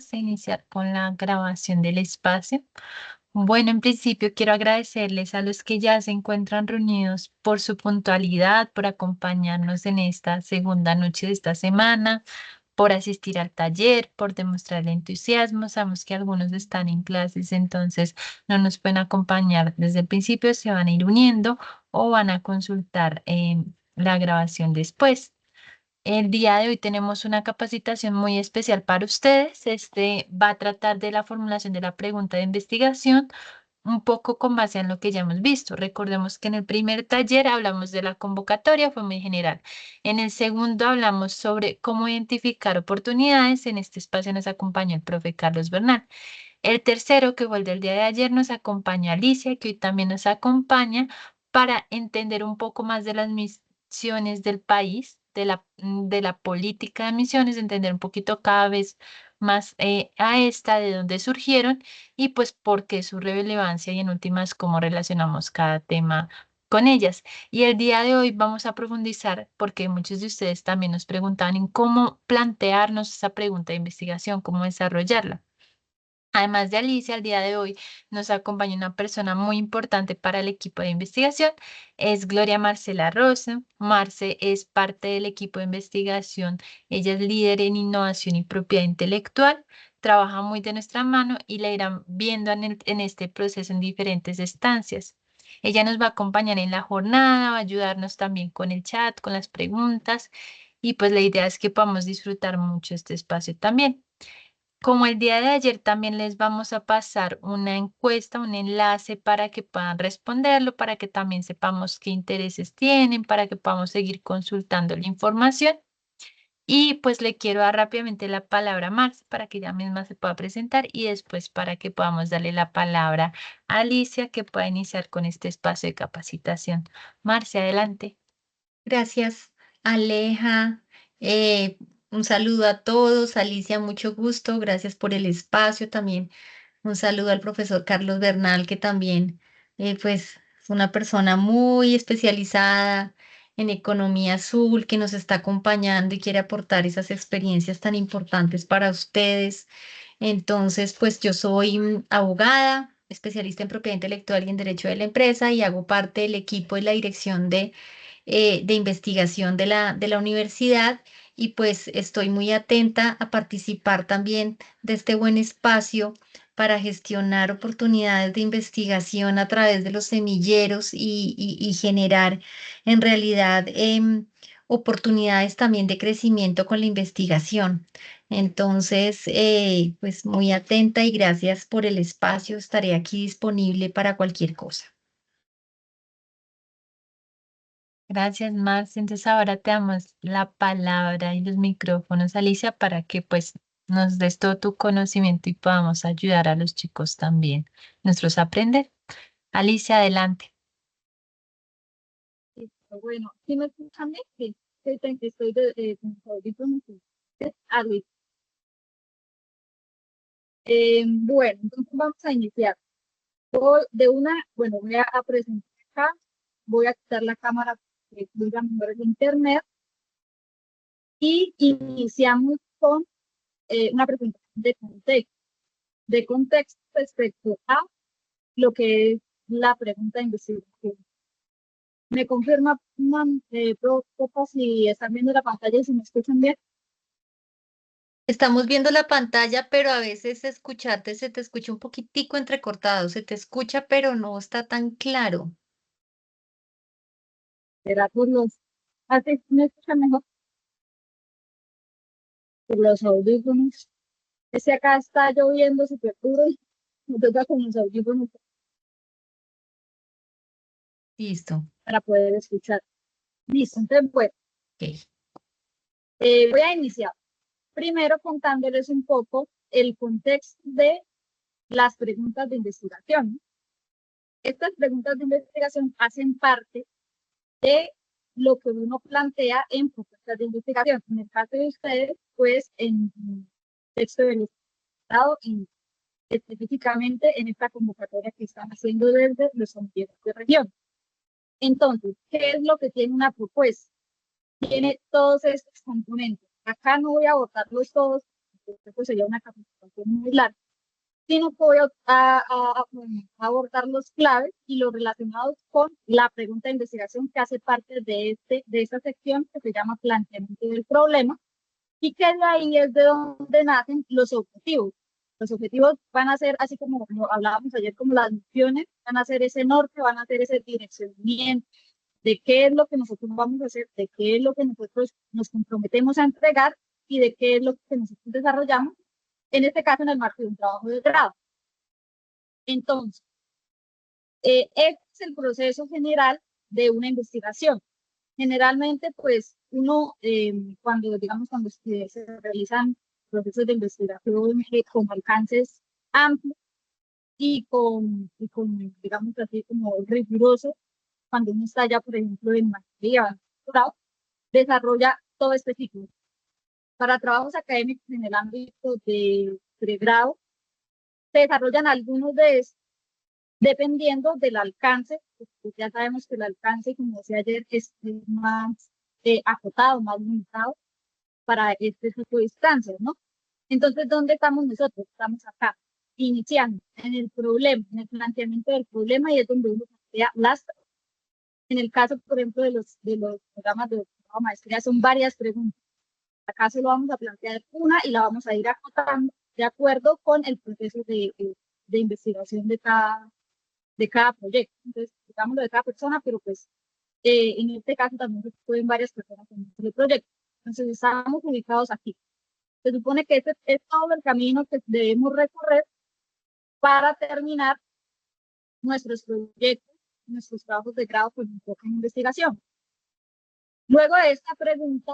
vamos a iniciar con la grabación del espacio. Bueno, en principio quiero agradecerles a los que ya se encuentran reunidos por su puntualidad, por acompañarnos en esta segunda noche de esta semana, por asistir al taller, por demostrar el entusiasmo. Sabemos que algunos están en clases, entonces no nos pueden acompañar desde el principio, se van a ir uniendo o van a consultar la grabación después. El día de hoy tenemos una capacitación muy especial para ustedes. Este va a tratar de la formulación de la pregunta de investigación, un poco con base en lo que ya hemos visto. Recordemos que en el primer taller hablamos de la convocatoria, fue muy general. En el segundo hablamos sobre cómo identificar oportunidades. En este espacio nos acompañó el profe Carlos Bernal. El tercero, que fue el del día de ayer, nos acompaña Alicia, que hoy también nos acompaña para entender un poco más de las misiones del país, de la política de misiones, entender un poquito cada vez más a esta, de dónde surgieron y pues por qué su relevancia y en últimas cómo relacionamos cada tema con ellas. Y el día de hoy vamos a profundizar, porque muchos de ustedes también nos preguntaban en cómo plantearnos esa pregunta de investigación, cómo desarrollarla. Además de Alicia, al día de hoy nos acompaña una persona muy importante para el equipo de investigación, es Gloria Marcela Rosa. Marce es parte del equipo de investigación, ella es líder en innovación y propiedad intelectual, trabaja muy de nuestra mano y la irán viendo en este proceso en diferentes estancias. Ella nos va a acompañar en la jornada, va a ayudarnos también con el chat, con las preguntas y pues la idea es que podamos disfrutar mucho este espacio también. Como el día de ayer también les vamos a pasar una encuesta, un enlace para que puedan responderlo, para que también sepamos qué intereses tienen, para que podamos seguir consultando la información. Y pues le quiero dar rápidamente la palabra a Marce para que ella misma se pueda presentar y después para que podamos darle la palabra a Alicia que pueda iniciar con este espacio de capacitación. Marce, adelante. Gracias, Aleja. Un saludo a todos. Alicia, mucho gusto. Gracias por el espacio también. Un saludo al profesor Carlos Bernal, que también, pues, es una persona muy especializada en economía azul, que nos está acompañando y quiere aportar esas experiencias tan importantes para ustedes. Entonces, pues yo soy abogada, especialista en propiedad intelectual y en derecho de la empresa y hago parte del equipo de la dirección de investigación de la universidad y pues estoy muy atenta a participar también de este buen espacio para gestionar oportunidades de investigación a través de los semilleros y generar en realidad oportunidades también de crecimiento con la investigación. Entonces, pues muy atenta y gracias por el espacio. Estaré aquí disponible para cualquier cosa. Gracias, Marce. Entonces ahora te damos la palabra y los micrófonos, Alicia, para que pues nos des todo tu conocimiento y podamos ayudar a los chicos también, nuestros aprender. Alicia, adelante. Listo. Bueno, ¿sí me escuchan bien? Sí, estoy con mis audífonos. Sí. Listo. Bueno, entonces vamos a iniciar. Voy a presentar acá, voy a quitar la cámara que fluya mejor el internet y iniciamos con una presentación de contexto respecto a lo que es la pregunta de investigación. ¿Me confirma, porfa, si están viendo la pantalla y si me escuchan bien? Estamos viendo la pantalla, pero a veces escucharte se te escucha un poquitico entrecortado, se te escucha, pero no está tan claro. ¿Será por los... Así me escuchan mejor por los audífonos? Es que acá está lloviendo súper duro y me toca con los audífonos Listo. para poder escuchar. Listo, entonces, bueno, Ok. voy a iniciar. Primero contándoles un poco el contexto de las preguntas de investigación. Estas preguntas de investigación hacen parte de lo que uno plantea en propuestas de investigación. En el caso de ustedes, pues en el texto del Estado, específicamente en esta convocatoria que están haciendo desde los comités de región. Entonces, ¿qué es lo que tiene una propuesta? Tiene todos estos componentes. Acá no voy a votarlos todos, esto sería una capacitación muy larga, sino que voy a abordar los claves y los relacionados con la pregunta de investigación que hace parte de esta sección que se llama planteamiento del problema, y que de ahí es de donde nacen los objetivos. Los objetivos van a ser, así como hablábamos ayer, como las misiones, van a ser ese norte, van a ser ese direccionamiento de qué es lo que nosotros vamos a hacer, de qué es lo que nosotros nos comprometemos a entregar y de qué es lo que nosotros desarrollamos, en este caso en el marco de un trabajo de grado. Entonces, este es el proceso general de una investigación. Generalmente, pues, uno, cuando se realizan procesos de investigación con alcances amplios y con, digamos así, como riguroso, cuando uno está ya, por ejemplo, en maestría, doctorado, desarrolla todo este ciclo. Para trabajos académicos en el ámbito de pregrado, se desarrollan algunos de estos, dependiendo del alcance, porque ya sabemos que el alcance, como decía ayer, es más acotado, más limitado para este tipo de instancias, ¿no? Entonces, ¿dónde estamos nosotros? Estamos acá, iniciando en el problema, en el planteamiento del problema, y es donde uno plantea las. En el caso, por ejemplo, de los programas de doctorado, maestría, son varias preguntas. Acá se lo vamos a plantear una y la vamos a ir acotando de acuerdo con el proceso de investigación de cada proyecto. Entonces, digamos lo de cada persona, pero pues en este caso también se pueden varias personas en el proyecto. Entonces, estamos ubicados aquí. Se supone que este es todo el camino que debemos recorrer para terminar nuestros proyectos, nuestros trabajos de grado con enfoque en investigación. Luego de esta pregunta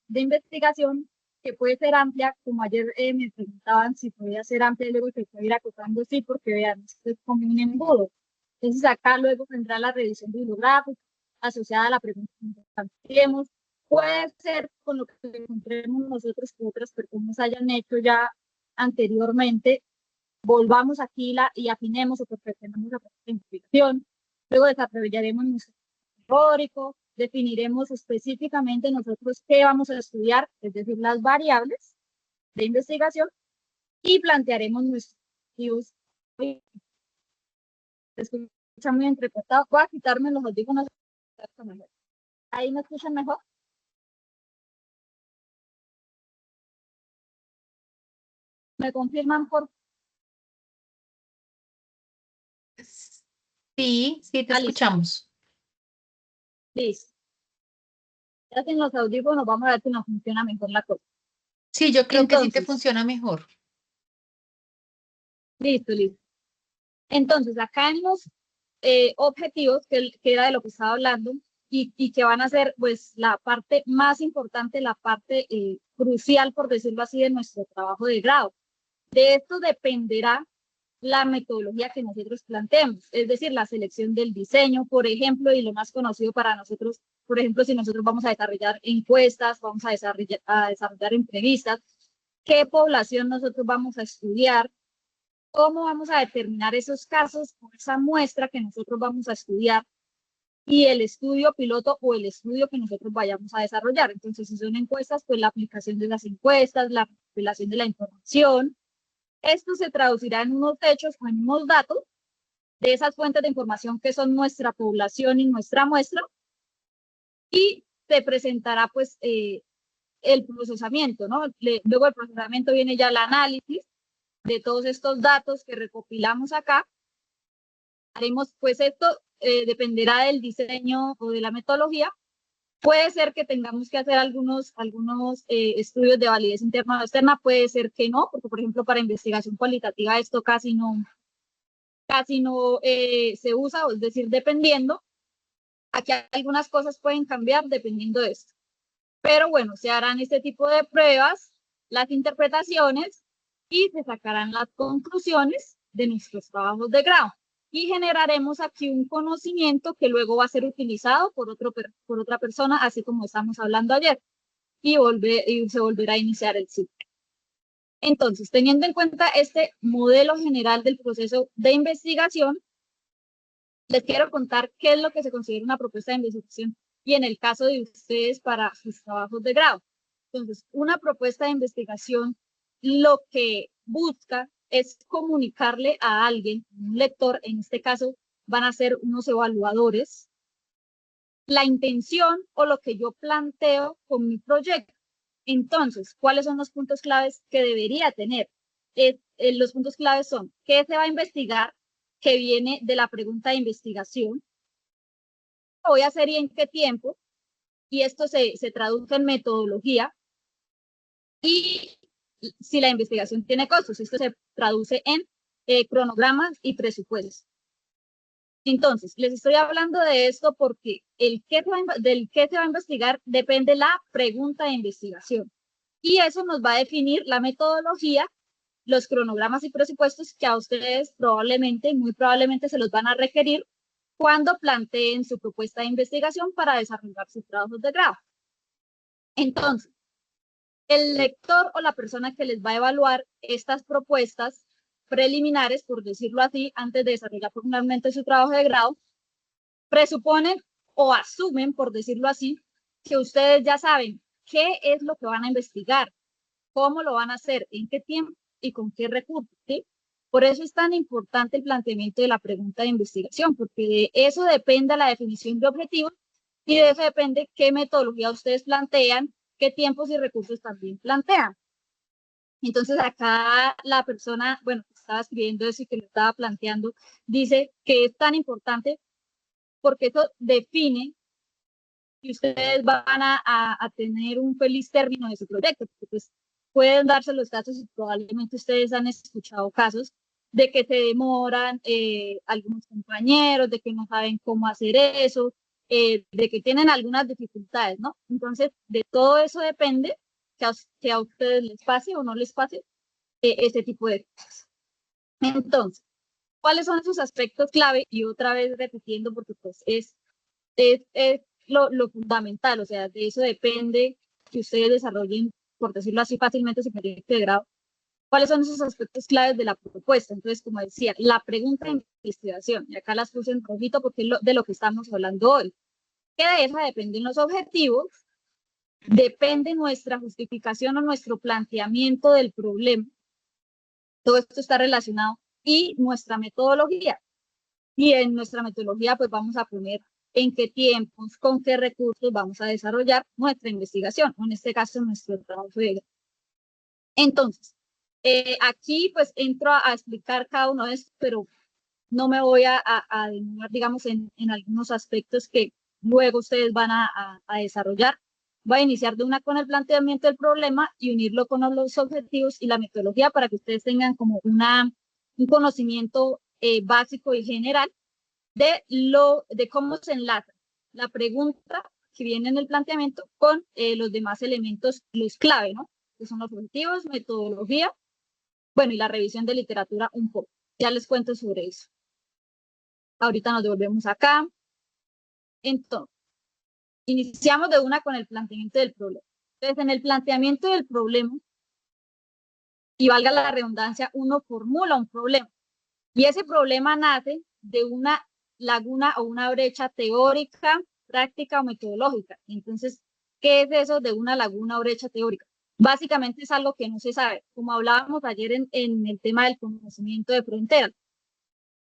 de investigación, que puede ser amplia, como ayer me preguntaban si podía ser amplia, y luego se puede ir acotando, sí, porque vean, esto es como un embudo. Entonces acá luego vendrá la revisión bibliográfica asociada a la pregunta que planteemos. Puede ser con lo que encontremos nosotros que otras personas hayan hecho ya anteriormente, volvamos aquí y afinemos o perfeccionemos la investigación. Luego desarrollaremos nuestro teórico, definiremos específicamente nosotros qué vamos a estudiar, es decir, las variables de investigación, y plantearemos nuestros objetivos. Se escucha muy entrecortado. Voy a quitarme los audífonos. ¿Ahí me escuchan mejor? ¿Me confirman por? Sí, sí, te escuchamos. Listo. Ya sin los audífonos vamos a ver si nos funciona mejor la cosa. Sí, yo creo que sí te Entonces, funciona mejor. listo. Entonces, acá en los objetivos, que era de lo que estaba hablando, y que van a ser, pues, la parte más importante, la parte crucial, por decirlo así, de nuestro trabajo de grado. De esto dependerá la metodología que nosotros planteemos, es decir, la selección del diseño, por ejemplo, y lo más conocido para nosotros, por ejemplo, si nosotros vamos a desarrollar encuestas, vamos a desarrollar entrevistas, qué población nosotros vamos a estudiar, cómo vamos a determinar esos casos con esa muestra que nosotros vamos a estudiar y el estudio piloto o el estudio que nosotros vayamos a desarrollar. Entonces, si son encuestas, pues la aplicación de las encuestas, la recopilación de la información. Esto se traducirá en unos hechos o en unos datos de esas fuentes de información que son nuestra población y nuestra muestra, y se presentará pues el procesamiento, ¿no? Luego del procesamiento viene ya el análisis de todos estos datos que recopilamos acá. Haremos, pues esto dependerá del diseño o de la metodología. Puede ser que tengamos que hacer algunos estudios de validez interna o externa, puede ser que no, porque por ejemplo para investigación cualitativa esto casi no se usa, es decir, dependiendo. Aquí algunas cosas pueden cambiar dependiendo de esto. Pero bueno, se harán este tipo de pruebas, las interpretaciones, y se sacarán las conclusiones de nuestros trabajos de grado. Y generaremos aquí un conocimiento que luego va a ser utilizado por otra persona, así como estamos hablando ayer, y se volverá a iniciar el ciclo. Entonces, teniendo en cuenta este modelo general del proceso de investigación, les quiero contar qué es lo que se considera una propuesta de investigación y en el caso de ustedes para sus trabajos de grado. Entonces, una propuesta de investigación lo que busca es comunicarle a alguien, un lector, en este caso van a ser unos evaluadores, la intención o lo que yo planteo con mi proyecto. Entonces, ¿cuáles son los puntos claves que debería tener? Los puntos claves son qué se va a investigar, que viene de la pregunta de investigación, qué voy a hacer y en qué tiempo, y esto se traduce en metodología, y si la investigación tiene costos, esto se traduce en cronogramas y presupuestos. Entonces, les estoy hablando de esto porque del qué se va a investigar depende la pregunta de investigación. Y eso nos va a definir la metodología, los cronogramas y presupuestos que a ustedes probablemente, muy probablemente se los van a requerir cuando planteen su propuesta de investigación para desarrollar sus trabajos de grado. Entonces, el lector o la persona que les va a evaluar estas propuestas preliminares, por decirlo así, antes de desarrollar formalmente su trabajo de grado, presuponen o asumen, por decirlo así, que ustedes ya saben qué es lo que van a investigar, cómo lo van a hacer, en qué tiempo y con qué recursos, ¿sí? Por eso es tan importante el planteamiento de la pregunta de investigación, porque de eso depende la definición de objetivos y de eso depende qué metodología ustedes plantean, qué tiempos y recursos también plantean. Entonces acá la persona, bueno, que estaba escribiendo eso y que lo estaba planteando, dice que es tan importante porque eso define que ustedes van a tener un feliz término de su proyecto, porque pues pueden darse los casos y probablemente ustedes han escuchado casos de que se demoran algunos compañeros, de que no saben cómo hacer eso, de que tienen algunas dificultades, ¿no? Entonces, de todo eso depende que a ustedes les pase o no les pase este tipo de cosas. Entonces, ¿cuáles son esos aspectos clave? Y otra vez repitiendo, porque pues es lo fundamental, o sea, de eso depende que ustedes desarrollen, por decirlo así fácilmente, su proyecto de grado. ¿Cuáles son esos aspectos claves de la propuesta? Entonces, como decía, la pregunta de investigación, y acá las puse en rojito porque es de lo que estamos hablando hoy. Que de esa dependen los objetivos, depende nuestra justificación o nuestro planteamiento del problema. Todo esto está relacionado y nuestra metodología. Y en nuestra metodología, pues vamos a poner en qué tiempos, con qué recursos vamos a desarrollar nuestra investigación, o en este caso nuestro trabajo de grado. Entonces, aquí pues entro a explicar cada uno de estos, pero no me voy a demorar, digamos, en algunos aspectos que luego ustedes van a desarrollar. Voy a iniciar de una con el planteamiento del problema y unirlo con los objetivos y la metodología para que ustedes tengan como un conocimiento básico y general de cómo se enlaza la pregunta que viene en el planteamiento con los demás elementos, los clave, ¿no? Que son los objetivos, metodología, bueno, y la revisión de literatura un poco. Ya les cuento sobre eso. Ahorita nos devolvemos acá. Entonces, iniciamos de una con el planteamiento del problema. Entonces, en el planteamiento del problema, y valga la redundancia, uno formula un problema. Y ese problema nace de una laguna o una brecha teórica, práctica o metodológica. Entonces, ¿qué es eso de una laguna o brecha teórica? Básicamente es algo que no se sabe, como hablábamos ayer en el tema del conocimiento de fronteras.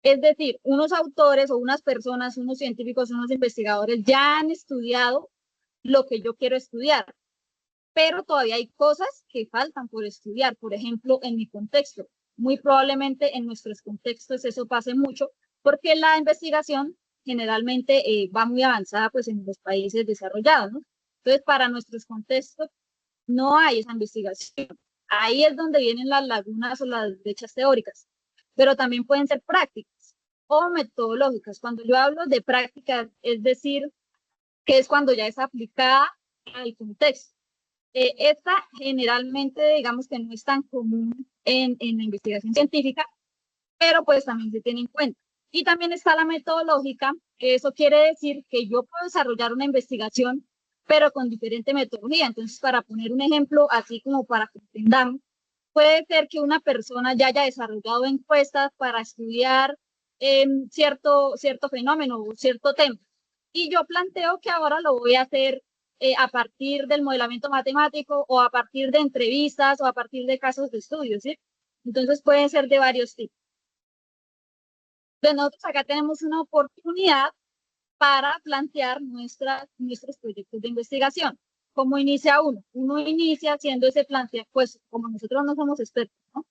Es decir, unos autores o unas personas, unos científicos, unos investigadores ya han estudiado lo que yo quiero estudiar, pero todavía hay cosas que faltan por estudiar. Por ejemplo, en mi contexto, muy probablemente en nuestros contextos eso pase mucho, porque la investigación generalmente va muy avanzada pues en los países desarrollados, ¿no? Entonces, para nuestros contextos no hay esa investigación. Ahí es donde vienen las lagunas o las brechas teóricas, pero también pueden ser prácticas o metodológicas. Cuando yo hablo de prácticas, es decir, que es cuando ya es aplicada al contexto. Esta generalmente, digamos que no es tan común en la investigación científica, pero pues también se tiene en cuenta. Y también está la metodológica, que eso quiere decir que yo puedo desarrollar una investigación, pero con diferente metodología. Entonces, para poner un ejemplo, así como para que entendamos, puede ser que una persona ya haya desarrollado encuestas para estudiar cierto fenómeno o cierto tema. Y yo planteo que ahora lo voy a hacer a partir del modelamiento matemático o a partir de entrevistas o a partir de casos de estudio, ¿sí? Entonces pueden ser de varios tipos. Entonces nosotros acá tenemos una oportunidad para plantear nuestros proyectos de investigación. ¿Cómo inicia uno? Uno inicia haciendo ese planteo, pues como nosotros no somos expertos, ¿no?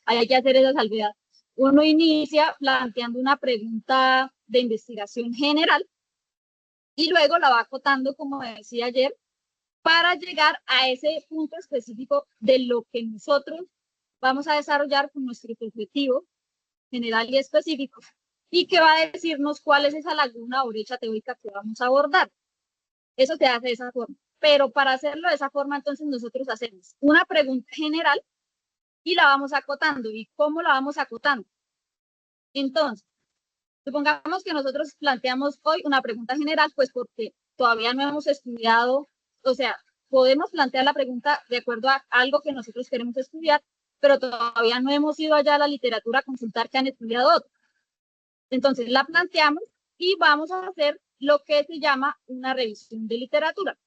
Hay que hacer esa salvedad. Uno inicia planteando una pregunta de investigación general y luego la va acotando, como decía ayer, para llegar a ese punto específico de lo que nosotros vamos a desarrollar con nuestro objetivo general y específico, y que va a decirnos cuál es esa laguna o brecha teórica que vamos a abordar. Eso se hace de esa forma. Pero para hacerlo de esa forma, entonces nosotros hacemos una pregunta general y la vamos acotando. ¿Y cómo la vamos acotando? Entonces, supongamos que nosotros planteamos hoy una pregunta general, pues porque todavía no hemos estudiado, o sea, podemos plantear la pregunta de acuerdo a algo que nosotros queremos estudiar, pero todavía no hemos ido allá a la literatura a consultar que han estudiado otros. Entonces la planteamos y vamos a hacer lo que se llama una revisión de literatura.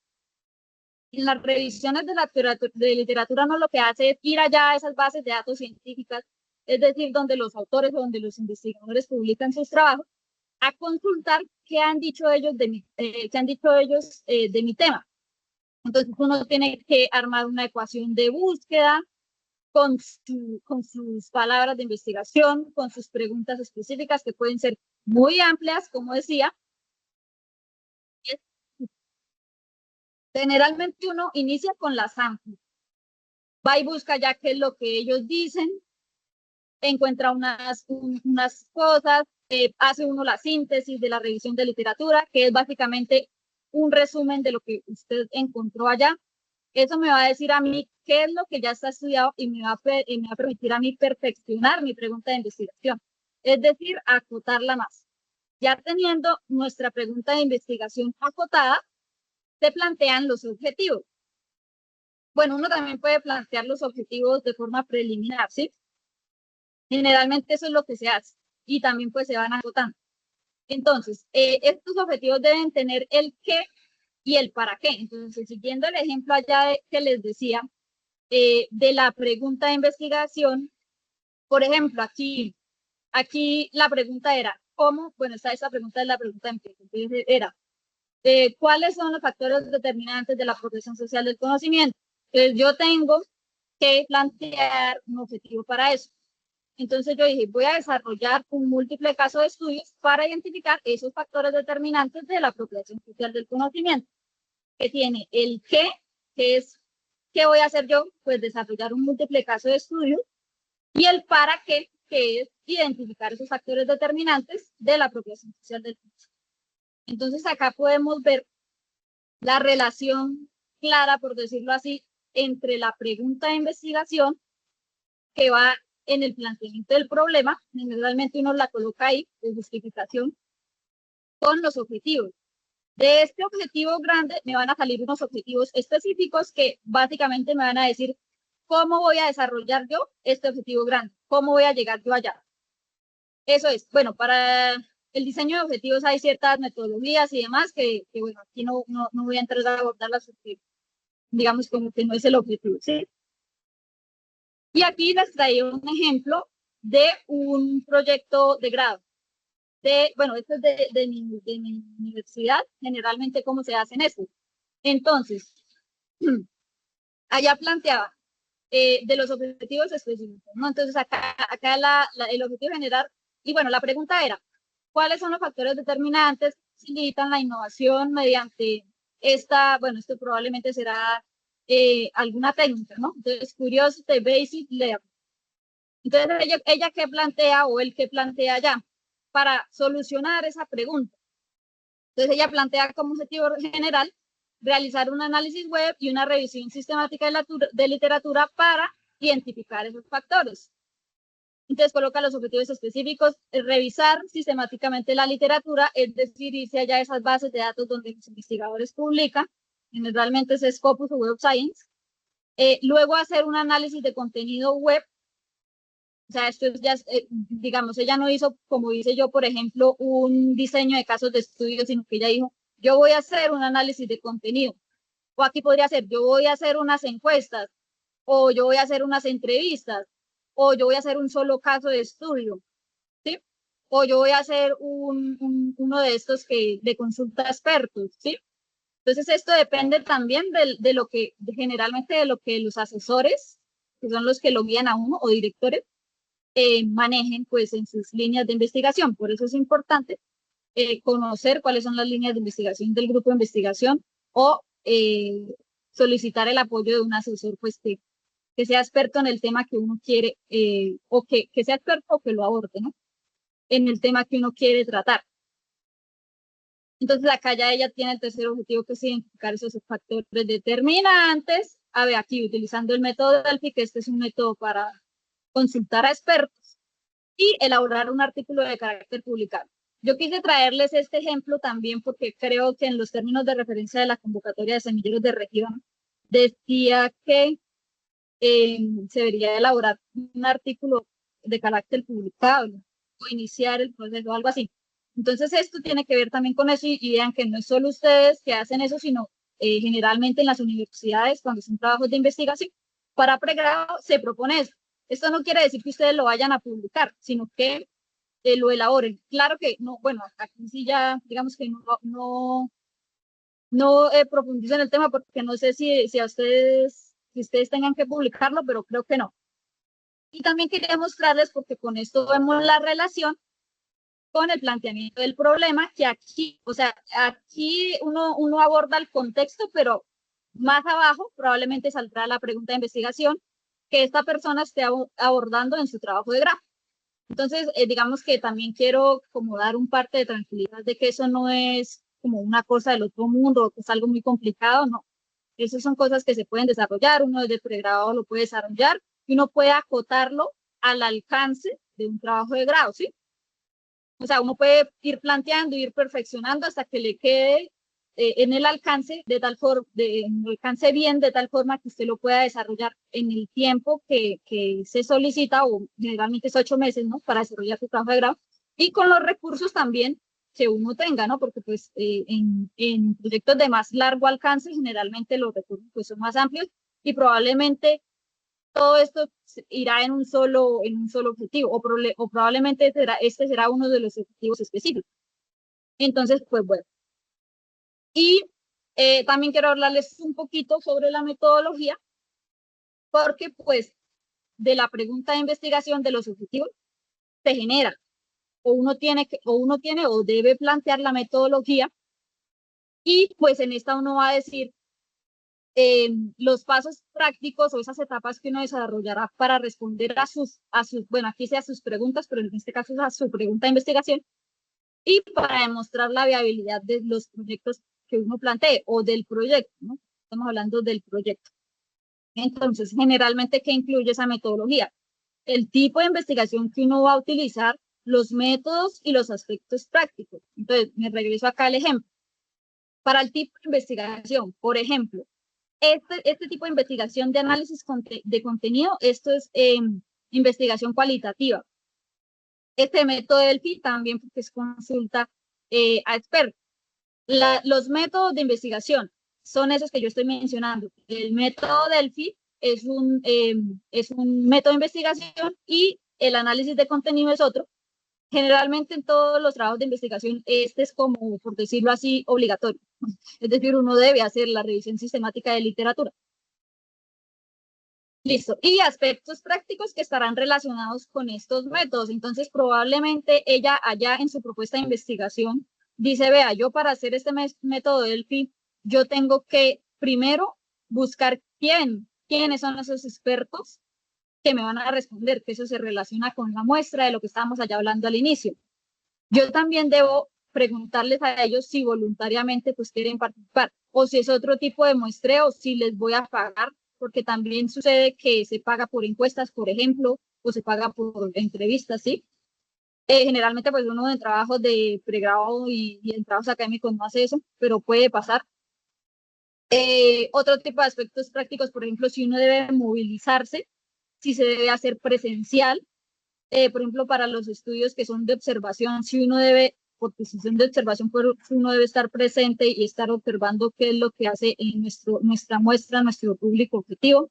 En las revisiones de literatura no lo que hace es ir allá a esas bases de datos científicas, es decir, donde los autores o donde los investigadores publican sus trabajos, a consultar qué han dicho ellos de mi tema. Entonces uno tiene que armar una ecuación de búsqueda con sus palabras de investigación, con sus preguntas específicas que pueden ser muy amplias, como decía. Generalmente uno inicia con las amplias. Va y busca ya qué es lo que ellos dicen, encuentra unas cosas, hace uno la síntesis de la revisión de literatura, que es básicamente un resumen de lo que usted encontró allá. Eso me va a decir a mí qué es lo que ya está estudiado y me va a permitir a mí perfeccionar mi pregunta de investigación, es decir, acotarla más. Ya teniendo nuestra pregunta de investigación acotada, se plantean los objetivos. Bueno, uno también puede plantear los objetivos de forma preliminar, ¿sí? Generalmente eso es lo que se hace y también pues se van acotando. Entonces, estos objetivos deben tener el qué y el para qué. Entonces, siguiendo el ejemplo allá que les decía, de la pregunta de investigación, por ejemplo, aquí la pregunta era, ¿cómo? Bueno, esa pregunta es la pregunta de empleo. Entonces, era, ¿cuáles son los factores determinantes de la progresión social del conocimiento? Entonces, yo tengo que plantear un objetivo para eso. Entonces yo dije, voy a desarrollar un múltiple caso de estudios para identificar esos factores determinantes de la apropiación social del conocimiento, que tiene el qué, que es, ¿qué voy a hacer yo? Pues desarrollar un múltiple caso de estudios, y el para qué, que es identificar esos factores determinantes de la apropiación social del conocimiento. Entonces acá podemos ver la relación clara, por decirlo así, entre la pregunta de investigación que va en el planteamiento del problema, generalmente uno la coloca ahí de justificación, con los objetivos. De este objetivo grande me van a salir unos objetivos específicos que básicamente me van a decir cómo voy a desarrollar yo este objetivo grande, cómo voy a llegar yo allá. Eso es, bueno, para el diseño de objetivos hay ciertas metodologías y demás que bueno, aquí no voy a entrar a abordarlas porque digamos como que no es el objetivo, ¿sí? Y aquí les traigo un ejemplo de un proyecto de grado. Bueno, esto es de mi universidad, generalmente cómo se hacen esto. Entonces, allá planteaba de los objetivos específicos, ¿no? Entonces, acá el objetivo general, y bueno, la pregunta era, ¿cuáles son los factores determinantes que facilitan la innovación mediante bueno, esto probablemente será alguna técnica, ¿no? Entonces, Curiosity Basic Learning. Entonces, ella qué plantea o él qué plantea ya para solucionar esa pregunta. Entonces, ella plantea como objetivo general realizar un análisis web y una revisión sistemática de literatura para identificar esos factores. Entonces, coloca los objetivos específicos, revisar sistemáticamente la literatura, es decir, irse allá a esas bases de datos donde los investigadores publican, generalmente es Scopus o Web Science. Luego, hacer un análisis de contenido web. O sea, esto ya, digamos, ella no hizo, como hice yo, por ejemplo, un diseño de casos de estudio, sino que ella dijo, yo voy a hacer un análisis de contenido. O aquí podría ser, yo voy a hacer unas encuestas, o yo voy a hacer unas entrevistas, o yo voy a hacer un solo caso de estudio, ¿sí? O yo voy a hacer uno de estos de consulta a expertos, ¿sí? Entonces esto depende también de lo que, generalmente de lo que los asesores, que son los que lo guían a uno, o directores, manejen pues en sus líneas de investigación. Por eso es importante conocer cuáles son las líneas de investigación del grupo de investigación o solicitar el apoyo de un asesor pues que sea experto en el tema que uno quiere o que sea experto o que lo aborde, ¿no? En el tema que uno quiere tratar. Entonces acá ya ella tiene el tercer objetivo, que es identificar esos factores determinantes. A ver, aquí utilizando el método Delphi, que este es un método para consultar a expertos y elaborar un artículo de carácter publicable. Yo quise traerles este ejemplo también porque creo que en los términos de referencia de la convocatoria de semilleros de región decía que se debería elaborar un artículo de carácter publicable o iniciar el proceso, algo así. Entonces esto tiene que ver también con eso y vean que no es solo ustedes que hacen eso, sino generalmente en las universidades cuando son trabajos de investigación para pregrado se propone eso. Esto no quiere decir que ustedes lo vayan a publicar, sino que lo elaboren. Claro que no, bueno, aquí sí ya digamos que no profundizo en el tema porque no sé si a ustedes, si ustedes tengan que publicarlo, pero creo que no. Y también quería mostrarles, porque con esto vemos la relación con el planteamiento del problema, que aquí, o sea, aquí uno aborda el contexto, pero más abajo probablemente saldrá la pregunta de investigación que esta persona esté abordando en su trabajo de grado. Entonces, digamos que también quiero como dar un parte de tranquilidad de que eso no es como una cosa del otro mundo, que es algo muy complicado, no. Esas son cosas que se pueden desarrollar, uno desde pregrado lo puede desarrollar y uno puede acotarlo al alcance de un trabajo de grado, ¿sí? O sea, uno puede ir planteando, ir perfeccionando hasta que le quede en el alcance de tal forma, en el alcance bien, de tal forma que usted lo pueda desarrollar en el tiempo que se solicita, o generalmente es 8 meses, ¿no? Para desarrollar su trabajo de grado, y con los recursos también que uno tenga, ¿no? Porque pues en proyectos de más largo alcance, generalmente los recursos pues son más amplios y probablemente todo esto irá en un solo objetivo, o probablemente este será uno de los objetivos específicos. Entonces, pues bueno. Y también quiero hablarles un poquito sobre la metodología, porque pues de la pregunta de investigación de los objetivos se genera, o uno tiene o debe plantear la metodología, y pues en esta uno va a decir los pasos prácticos o esas etapas que uno desarrollará para responder a sus, bueno, aquí sea sus preguntas, pero en este caso es a su pregunta de investigación, y para demostrar la viabilidad de los proyectos que uno plantee o del proyecto, ¿no? Estamos hablando del proyecto. Entonces, generalmente, ¿qué incluye esa metodología? El tipo de investigación que uno va a utilizar, los métodos y los aspectos prácticos. Entonces, me regreso acá al ejemplo. Para el tipo de investigación, por ejemplo, este tipo de investigación de análisis de contenido, esto es investigación cualitativa. Este método Delphi también porque es consulta a expertos. Los métodos de investigación son esos que yo estoy mencionando. El método Delphi es un método de investigación y el análisis de contenido es otro. Generalmente en todos los trabajos de investigación este es como, por decirlo así, obligatorio. Es decir, uno debe hacer la revisión sistemática de literatura. Listo. Y aspectos prácticos que estarán relacionados con estos métodos. Entonces, probablemente ella allá en su propuesta de investigación dice, vea, yo para hacer este método Delphi, yo tengo que primero buscar quiénes son esos expertos que me van a responder, que eso se relaciona con la muestra de lo que estábamos allá hablando al inicio. Yo también debo preguntarles a ellos si voluntariamente pues quieren participar o si es otro tipo de muestreo, si les voy a pagar, porque también sucede que se paga por encuestas, por ejemplo, o se paga por entrevistas, ¿sí? Generalmente pues uno en trabajos de pregrado y en trabajos académicos no hace eso, pero puede pasar. Otro tipo de aspectos prácticos, por ejemplo, si uno debe movilizarse, si se debe hacer presencial, por ejemplo, para los estudios que son de observación, si uno debe por posición de observación, pues uno debe estar presente y estar observando qué es lo que hace en nuestra muestra, nuestro público objetivo.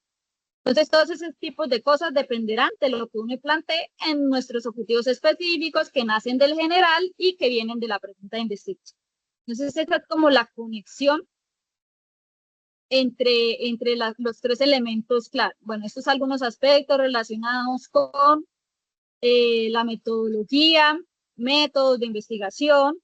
Entonces, todos esos tipos de cosas dependerán de lo que uno plantee en nuestros objetivos específicos que nacen del general y que vienen de la pregunta de investigación. Entonces, esa es como la conexión entre los tres elementos clave. Bueno, estos algunos aspectos relacionados con la metodología, métodos de investigación.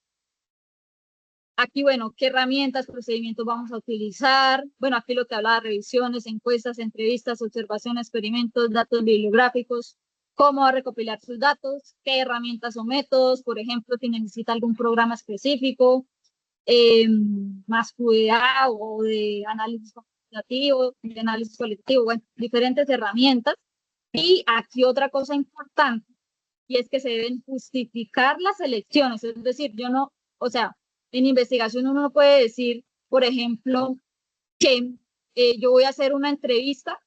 Aquí, bueno, qué herramientas, procedimientos vamos a utilizar. Bueno, aquí lo que habla de revisiones, encuestas, entrevistas, observaciones, experimentos, datos bibliográficos, cómo va a recopilar sus datos, qué herramientas o métodos, por ejemplo, si necesita algún programa específico, más QA o de análisis cuantitativo, de análisis cualitativo, bueno, diferentes herramientas. Y aquí otra cosa importante, y es que se deben justificar las elecciones, es decir, yo no, o sea, en investigación uno no puede decir, por ejemplo, que yo voy a hacer una entrevista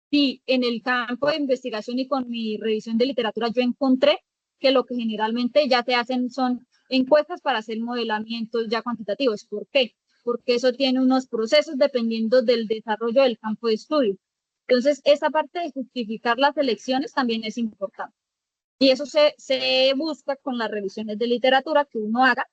si en el campo de investigación y con mi revisión de literatura yo encontré que lo que generalmente ya se hacen son encuestas para hacer modelamientos ya cuantitativos. ¿Por qué? Porque eso tiene unos procesos dependiendo del desarrollo del campo de estudio. Entonces, esa parte de justificar las elecciones también es importante. Y eso se busca con las revisiones de literatura que uno haga.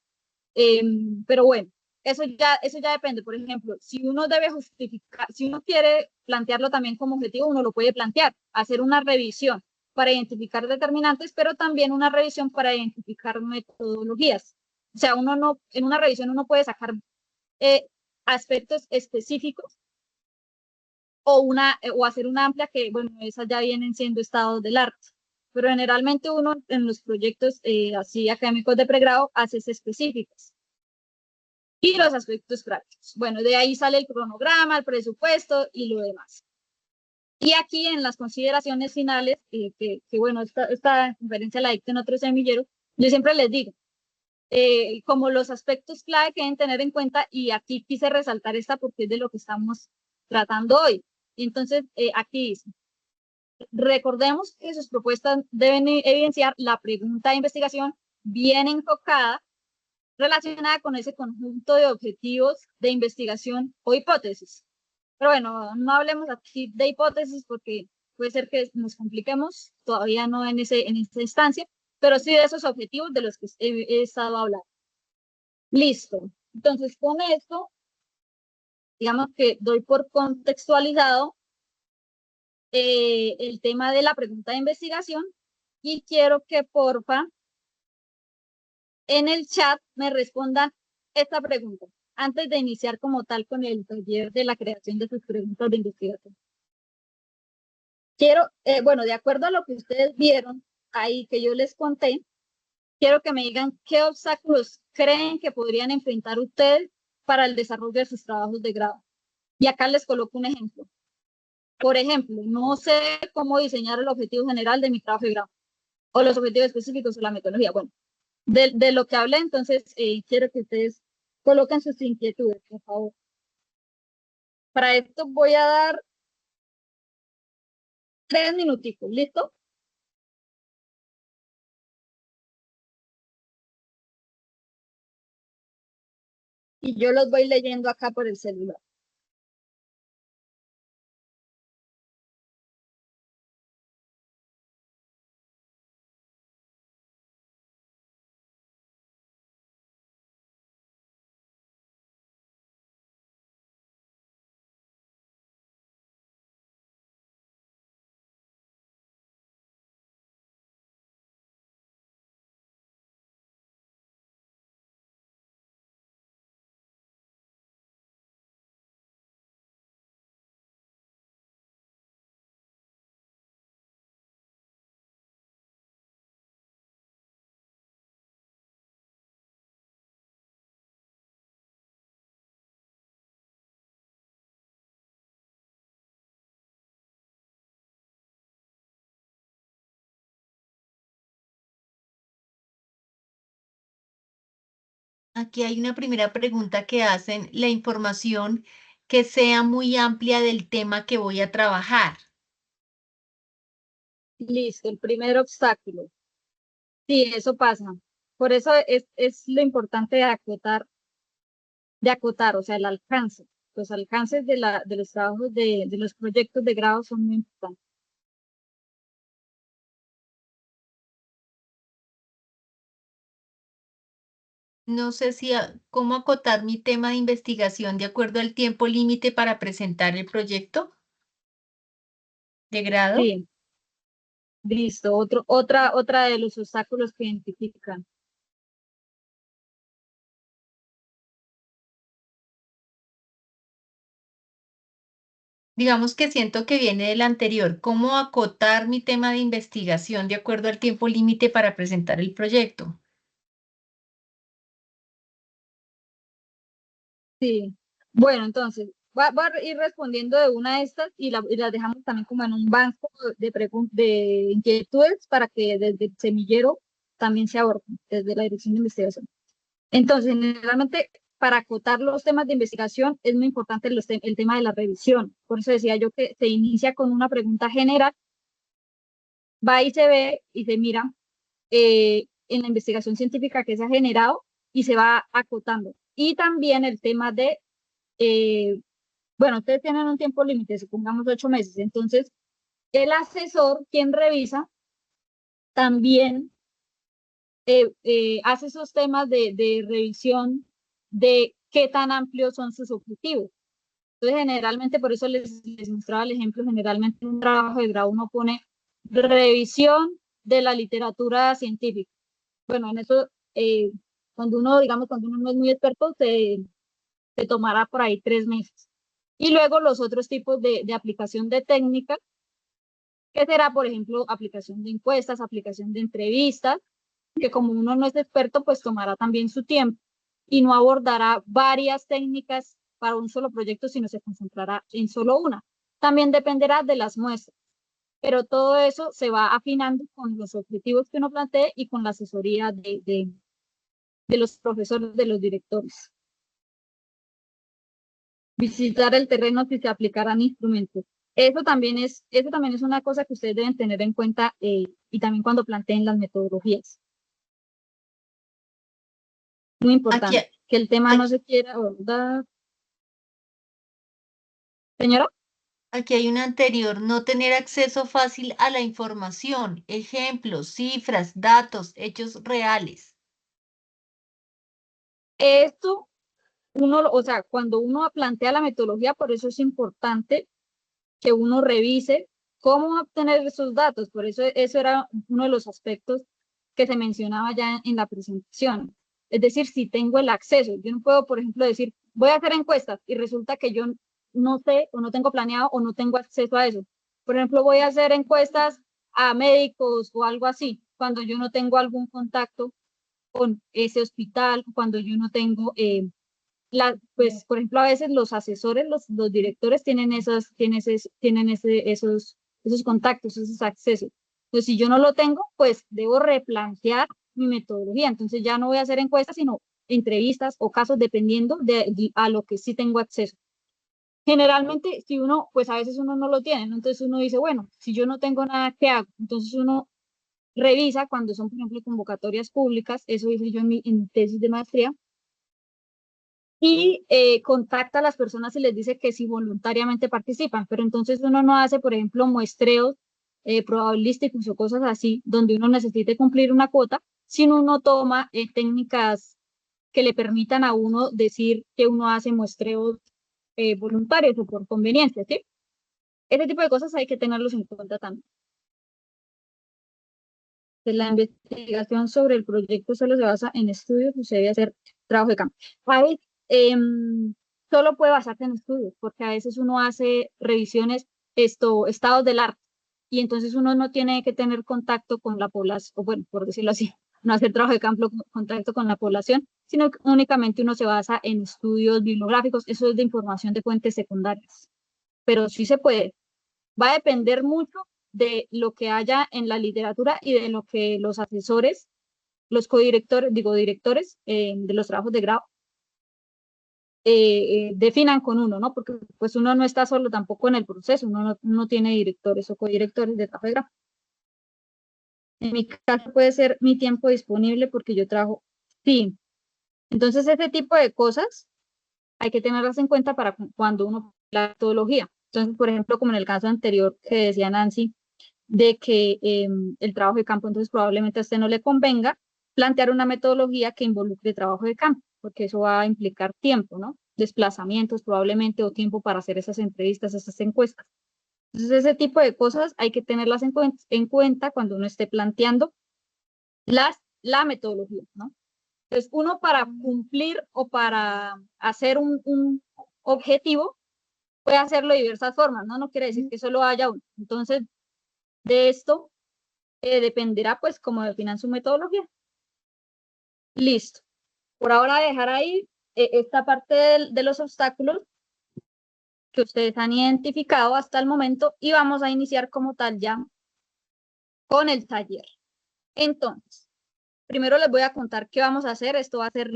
Pero bueno, eso ya depende. Por ejemplo, si uno debe justificar, si uno quiere plantearlo también como objetivo, uno lo puede plantear, hacer una revisión para identificar determinantes, pero también una revisión para identificar metodologías. O sea, uno no, en una revisión uno puede sacar aspectos específicos o hacer una amplia que, bueno, esas ya vienen siendo estados del arte. Pero generalmente uno en los proyectos así académicos de pregrado hace específicas. Y los aspectos prácticos. Bueno, de ahí sale el cronograma, el presupuesto y lo demás. Y aquí en las consideraciones finales, bueno, esta conferencia la dicto en otro semillero, yo siempre les digo, como los aspectos clave que deben tener en cuenta, y aquí quise resaltar esta porque es de lo que estamos tratando hoy. Entonces, aquí dice, recordemos que sus propuestas deben evidenciar la pregunta de investigación bien enfocada, relacionada con ese conjunto de objetivos de investigación o hipótesis. Pero bueno, no hablemos aquí de hipótesis porque puede ser que nos compliquemos, todavía no en esa instancia, pero sí de esos objetivos de los que he estado hablando. Listo. Entonces, con esto, digamos que doy por contextualizado el tema de la pregunta de investigación y quiero que porfa en el chat me respondan esta pregunta antes de iniciar como tal con el taller de la creación de sus preguntas de investigación. Quiero, bueno, de acuerdo a lo que ustedes vieron ahí que yo les conté, quiero que me digan qué obstáculos creen que podrían enfrentar ustedes para el desarrollo de sus trabajos de grado. Y acá les coloco un ejemplo. Por ejemplo, no sé cómo diseñar el objetivo general de mi trabajo de grado o los objetivos específicos o la metodología. Bueno, de lo que hablé, entonces quiero que ustedes coloquen sus inquietudes, por favor. Para esto voy a dar 3 minuticos, ¿listo? Y yo los voy leyendo acá por el celular. Aquí hay una primera pregunta que hacen, la información que sea muy amplia del tema que voy a trabajar. Listo, el primer obstáculo. Sí, eso pasa. Por eso es lo importante de acotar, o sea, el alcance. Los alcances de los trabajos de los proyectos de grado son muy importantes. No sé si cómo acotar mi tema de investigación de acuerdo al tiempo límite para presentar el proyecto de grado. Sí, listo. Otra de los obstáculos que identifican. Digamos que siento que viene del anterior. ¿Cómo acotar mi tema de investigación de acuerdo al tiempo límite para presentar el proyecto? Sí. Bueno, entonces, voy a ir respondiendo de una de estas y las dejamos también como en un banco de inquietudes para que desde el semillero también se aborden, desde la dirección de investigación. Entonces, generalmente, para acotar los temas de investigación es muy importante el tema de la revisión. Por eso decía yo que se inicia con una pregunta general, va y se ve y se mira en la investigación científica que se ha generado y se va acotando. Y también el tema de, eh, bueno, ustedes tienen un tiempo límite, supongamos 8 meses, entonces el asesor, quien revisa, también hace esos temas de revisión de qué tan amplios son sus objetivos. Entonces, generalmente, por eso les mostraba el ejemplo, generalmente en un trabajo de grado uno pone revisión de la literatura científica. Bueno, en eso, cuando uno, digamos, cuando uno no es muy experto, se tomará por ahí 3 meses. Y luego los otros tipos de aplicación de técnicas, que será, por ejemplo, aplicación de encuestas, aplicación de entrevistas, que como uno no es experto, pues tomará también su tiempo y no abordará varias técnicas para un solo proyecto, sino se concentrará en solo una. También dependerá de las muestras, pero todo eso se va afinando con los objetivos que uno plantee y con la asesoría de los profesores, de los directores. Visitar el terreno si se aplicarán instrumentos. Eso también es una cosa que ustedes deben tener en cuenta y también cuando planteen las metodologías. Muy Aquí, importante, que el tema no aquí, se quiera abordar. Señora, aquí hay un anterior, no tener acceso fácil a la información, ejemplos, cifras, datos, hechos reales. esto o sea, cuando uno plantea la metodología, por eso es importante que uno revise cómo obtener esos datos. Por eso eso era uno de los aspectos que se mencionaba ya en la presentación. Es decir, si tengo el acceso, yo no puedo, por ejemplo, decir, voy a hacer encuestas y resulta que yo no sé o no tengo planeado o no tengo acceso a eso. Por ejemplo, voy a hacer encuestas a médicos o algo así, cuando yo no tengo algún contacto con ese hospital, cuando yo no tengo pues, por ejemplo, a veces los asesores, los directores esos contactos, esos accesos. Entonces, si yo no lo tengo, pues debo replantear mi metodología. Entonces, ya no voy a hacer encuestas, sino entrevistas o casos dependiendo a lo que sí tengo acceso. Generalmente, si uno, pues a veces uno no lo tiene, ¿no? Entonces uno dice, bueno, si yo no tengo nada, ¿qué hago? Entonces uno revisa cuando son, por ejemplo, convocatorias públicas, eso hice yo en mi tesis de maestría, y contacta a las personas y les dice que si voluntariamente participan, pero entonces uno no hace, por ejemplo, muestreos probabilísticos o cosas así, donde uno necesite cumplir una cuota, sino uno toma técnicas que le permitan a uno decir que uno hace muestreos voluntarios o por conveniencia, ¿sí? Ese tipo de cosas hay que tenerlos en cuenta también. Que la investigación sobre el proyecto solo se basa en estudios y se debe hacer trabajo de campo. Ahí solo puede basarse en estudios, porque a veces uno hace revisiones, estados del arte, y entonces uno no tiene que tener contacto con la población, o bueno, por decirlo así, no hacer trabajo de campo, contacto con la población, sino que únicamente uno se basa en estudios bibliográficos, eso es de información de fuentes secundarias, pero sí se puede. Va a depender mucho de lo que haya en la literatura y de lo que los asesores, los codirectores, digo, directores de los trabajos de grado definan con uno, ¿no? Porque pues uno no está solo tampoco en el proceso, uno no tiene directores o codirectores de trabajo de grado. En mi caso puede ser mi tiempo disponible porque yo trabajo. Sí. Entonces, ese tipo de cosas hay que tenerlas en cuenta para cuando uno la metodología. Entonces, por ejemplo, como en el caso anterior que decía Nancy, de que el trabajo de campo, entonces probablemente a usted no le convenga plantear una metodología que involucre trabajo de campo, porque eso va a implicar tiempo, ¿no? Desplazamientos probablemente o tiempo para hacer esas entrevistas, esas encuestas. Entonces, ese tipo de cosas hay que tenerlas en cuenta cuando uno esté planteando la metodología, ¿no? Entonces, uno para cumplir o para hacer un objetivo puede hacerlo de diversas formas, ¿no? No quiere decir que solo haya uno. Entonces, de esto dependerá, pues, cómo definan su metodología. Listo. Por ahora dejar ahí esta parte de los obstáculos que ustedes han identificado hasta el momento y vamos a iniciar como tal ya con el taller. Entonces, primero les voy a contar qué vamos a hacer. Esto va a ser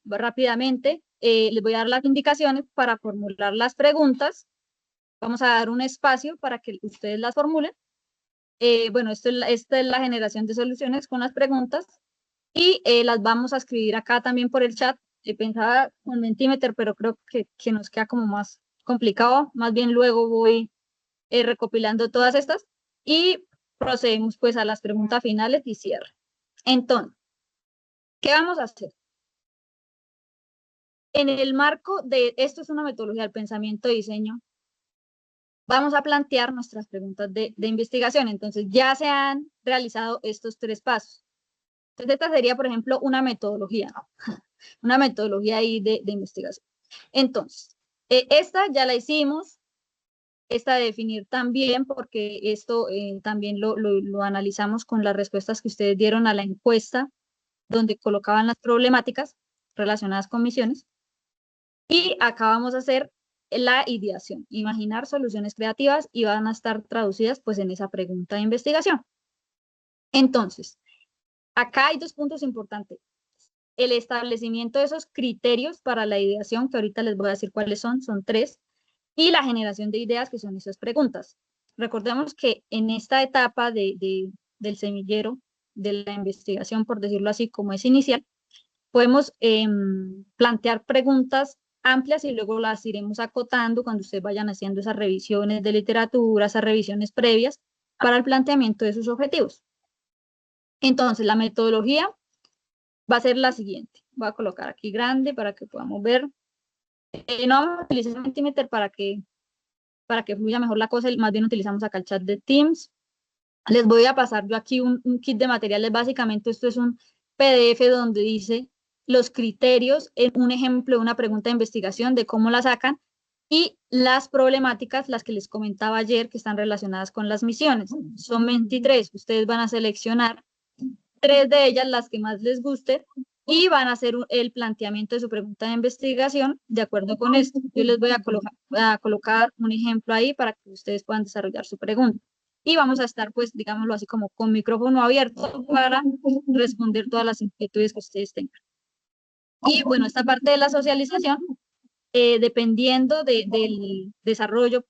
rápidamente. Les voy a dar las indicaciones para formular las preguntas. Vamos a dar un espacio para que ustedes las formulen. Bueno, esta es la generación de soluciones con las preguntas y las vamos a escribir acá también por el chat. Pensaba con Mentimeter, pero creo que nos queda como más complicado. Más bien luego voy recopilando todas estas y procedemos pues a las preguntas finales y cierre. Entonces, ¿qué vamos a hacer? En el marco de, esto es una metodología del pensamiento de diseño, vamos a plantear nuestras preguntas de investigación. Entonces, ya se han realizado estos 3 pasos. Entonces, esta sería, por ejemplo, una metodología, ¿no? Una metodología ahí de investigación. Entonces, esta ya la hicimos, esta de definir también, porque esto también lo analizamos con las respuestas que ustedes dieron a la encuesta, donde colocaban las problemáticas relacionadas con misiones. Y acá vamos a hacer la ideación, imaginar soluciones creativas y van a estar traducidas pues en esa pregunta de investigación. Entonces, acá hay 2 puntos importantes. El establecimiento de esos criterios para la ideación, que ahorita les voy a decir cuáles son 3, y la generación de ideas, que son esas preguntas. Recordemos que en esta etapa del semillero, de la investigación, por decirlo así, como es inicial, podemos plantear preguntas amplias y luego las iremos acotando cuando ustedes vayan haciendo esas revisiones de literatura, esas revisiones previas para el planteamiento de sus objetivos. Entonces, la metodología va a ser la siguiente. Voy a colocar aquí grande para que podamos ver. No vamos a utilizar Mentimeter para que fluya mejor la cosa, más bien utilizamos acá el chat de Teams. Les voy a pasar yo aquí un kit de materiales. Básicamente esto es un PDF donde dice los criterios, un ejemplo de una pregunta de investigación de cómo la sacan y las problemáticas, las que les comentaba ayer, que están relacionadas con las misiones. Son 23. Ustedes van a seleccionar 3 de ellas, las que más les guste, y van a hacer el planteamiento de su pregunta de investigación de acuerdo con esto. Yo les voy a colocar un ejemplo ahí para que ustedes puedan desarrollar su pregunta. Y vamos a estar, pues, digámoslo así, como con micrófono abierto para responder todas las inquietudes que ustedes tengan. Y bueno, esta parte de la socialización, dependiendo del desarrollo,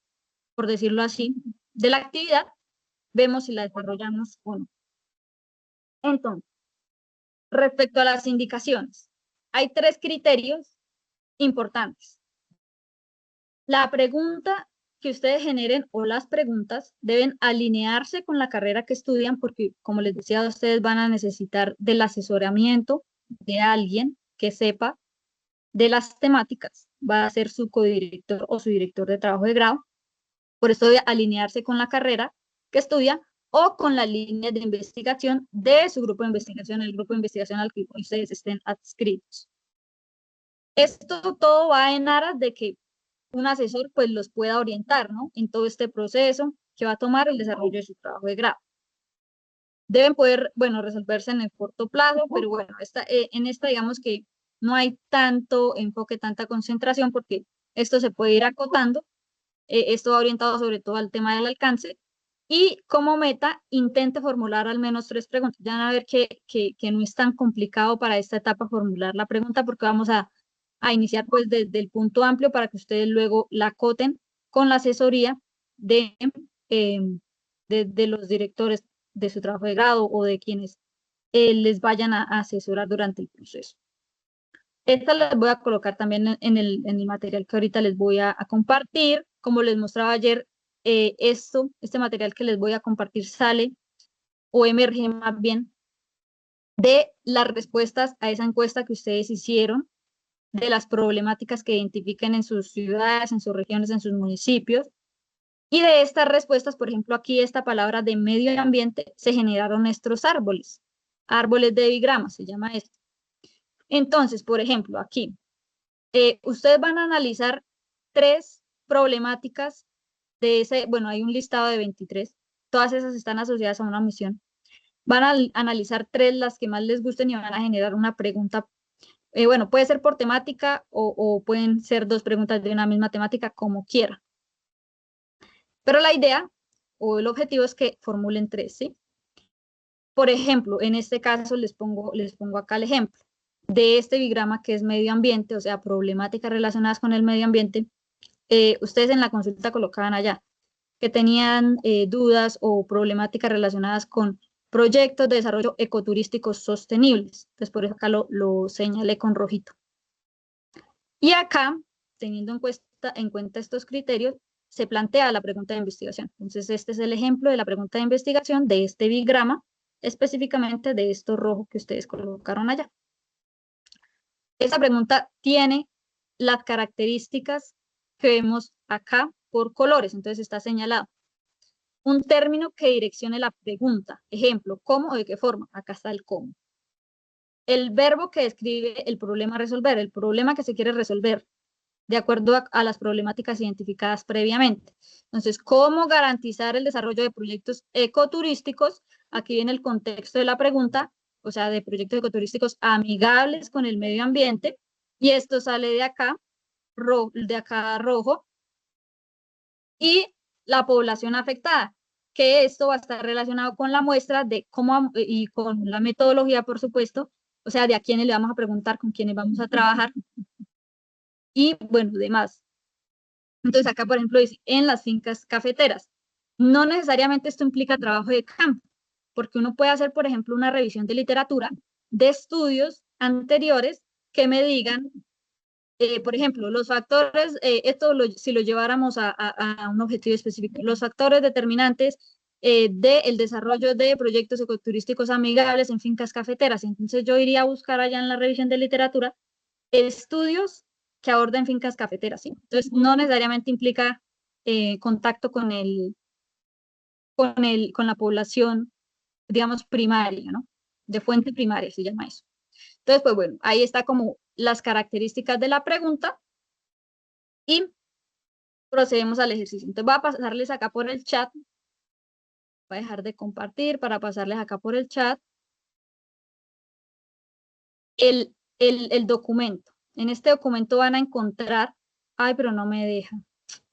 por decirlo así, de la actividad, vemos si la desarrollamos o no. Entonces, respecto a las indicaciones, hay 3 criterios importantes. La pregunta que ustedes generen o las preguntas deben alinearse con la carrera que estudian porque, como les decía, ustedes van a necesitar del asesoramiento de alguien que sepa de las temáticas. Va a ser su codirector o su director de trabajo de grado. Por eso debe alinearse con la carrera que estudia o con la línea de investigación de su grupo de investigación, el grupo de investigación al que ustedes estén adscritos. Esto todo va en aras de que un asesor pues los pueda orientar, ¿no? En todo este proceso que va a tomar el desarrollo de su trabajo de grado. Deben poder, bueno, resolverse en el corto plazo, pero bueno, en esta digamos que no hay tanto enfoque, tanta concentración, porque esto se puede ir acotando. Esto va orientado sobre todo al tema del alcance. Y como meta, intente formular al menos 3 preguntas. Ya van a ver que no es tan complicado para esta etapa formular la pregunta, porque vamos a iniciar pues desde el punto amplio para que ustedes luego la acoten con la asesoría de los directores de su trabajo de grado o de quienes les vayan a asesorar durante el proceso. Esta las voy a colocar también en el material que ahorita les voy a compartir. Como les mostraba ayer, este material que les voy a compartir sale o emerge más bien de las respuestas a esa encuesta que ustedes hicieron, de las problemáticas que identifiquen en sus ciudades, en sus regiones, en sus municipios. Y de estas respuestas, por ejemplo, aquí esta palabra de medio ambiente, se generaron estos árboles de bigrama, se llama esto. Entonces, por ejemplo, aquí, ustedes van a analizar 3 problemáticas de ese, bueno, hay un listado de 23, todas esas están asociadas a una misión. Van a analizar 3, las que más les gusten, y van a generar una pregunta. Bueno, puede ser por temática o pueden ser 2 preguntas de una misma temática, como quiera. Pero la idea o el objetivo es que formulen 3, ¿sí? Por ejemplo, en este caso les pongo acá el ejemplo de este bigrama que es medio ambiente, o sea, problemáticas relacionadas con el medio ambiente. Ustedes en la consulta colocaban allá que tenían dudas o problemáticas relacionadas con proyectos de desarrollo ecoturísticos sostenibles. Entonces, por eso acá lo señalé con rojito. Y acá, teniendo en cuenta estos criterios, se plantea la pregunta de investigación. Entonces, este es el ejemplo de la pregunta de investigación de este bigrama, específicamente de esto rojo que ustedes colocaron allá. Esta pregunta tiene las características que vemos acá por colores, entonces está señalado. Un término que direccione la pregunta. Ejemplo, ¿cómo o de qué forma? Acá está el cómo. El verbo que describe el problema a resolver, el problema que se quiere resolver, de acuerdo a las problemáticas identificadas previamente. Entonces, ¿cómo garantizar el desarrollo de proyectos ecoturísticos? Aquí viene el contexto de la pregunta, o sea, de proyectos ecoturísticos amigables con el medio ambiente, y esto sale de acá rojo, y la población afectada, que esto va a estar relacionado con la muestra de cómo, y con la metodología, por supuesto, o sea, de a quiénes le vamos a preguntar, con quiénes vamos a trabajar, y bueno, demás. Entonces acá, por ejemplo, dice, en las fincas cafeteras. No necesariamente esto implica trabajo de campo, porque uno puede hacer, por ejemplo, una revisión de literatura, de estudios anteriores que me digan, por ejemplo, los factores, si lo lleváramos a un objetivo específico, los factores determinantes del desarrollo de proyectos ecoturísticos amigables en fincas cafeteras. Entonces yo iría a buscar allá en la revisión de literatura estudios que aborden fincas cafeteras, ¿sí? Entonces no necesariamente implica contacto con la población, digamos, primaria, ¿no? De fuente primaria se llama eso. Entonces, pues bueno, ahí está como las características de la pregunta y procedemos al ejercicio. Entonces voy a pasarles acá por el chat, voy a dejar de compartir para pasarles acá por el chat el documento. En este documento van a encontrar, ay, pero no me deja.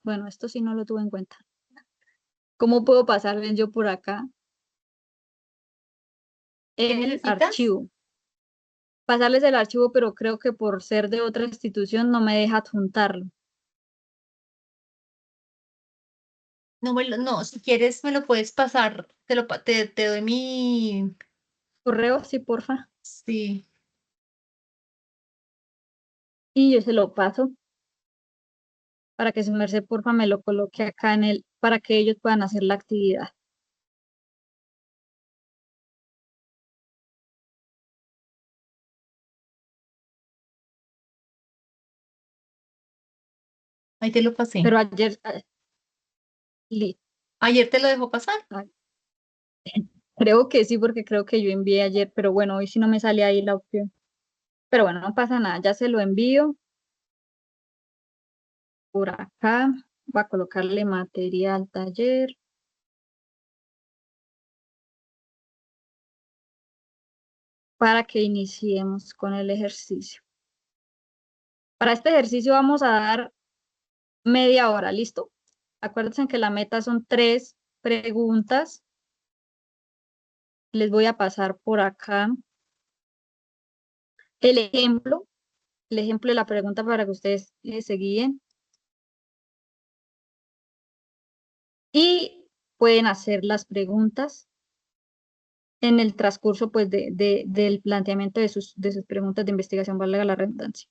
Bueno, esto sí no lo tuve en cuenta. ¿Cómo puedo pasarles yo por acá? El archivo. Pasarles el archivo, pero creo que por ser de otra institución no me deja adjuntarlo. No, si quieres me lo puedes pasar, te doy mi... Correo, sí, porfa. Sí. Y yo se lo paso para que su merced, porfa, me lo coloque acá para que ellos puedan hacer la actividad. Ahí te lo pasé. Pero ayer, ¿Ayer te lo dejó pasar? creo que sí, porque creo que yo envié ayer, pero bueno, hoy sí no me sale ahí la opción. Pero bueno, no pasa nada, ya se lo envío. Por acá, voy a colocarle material taller. Para que iniciemos con el ejercicio. Para este ejercicio vamos a dar media hora, ¿listo? Acuérdense que la meta son 3 preguntas. Les voy a pasar por acá el ejemplo de la pregunta para que ustedes se guíen. Y pueden hacer las preguntas en el transcurso pues del planteamiento de sus preguntas de investigación, valga la redundancia.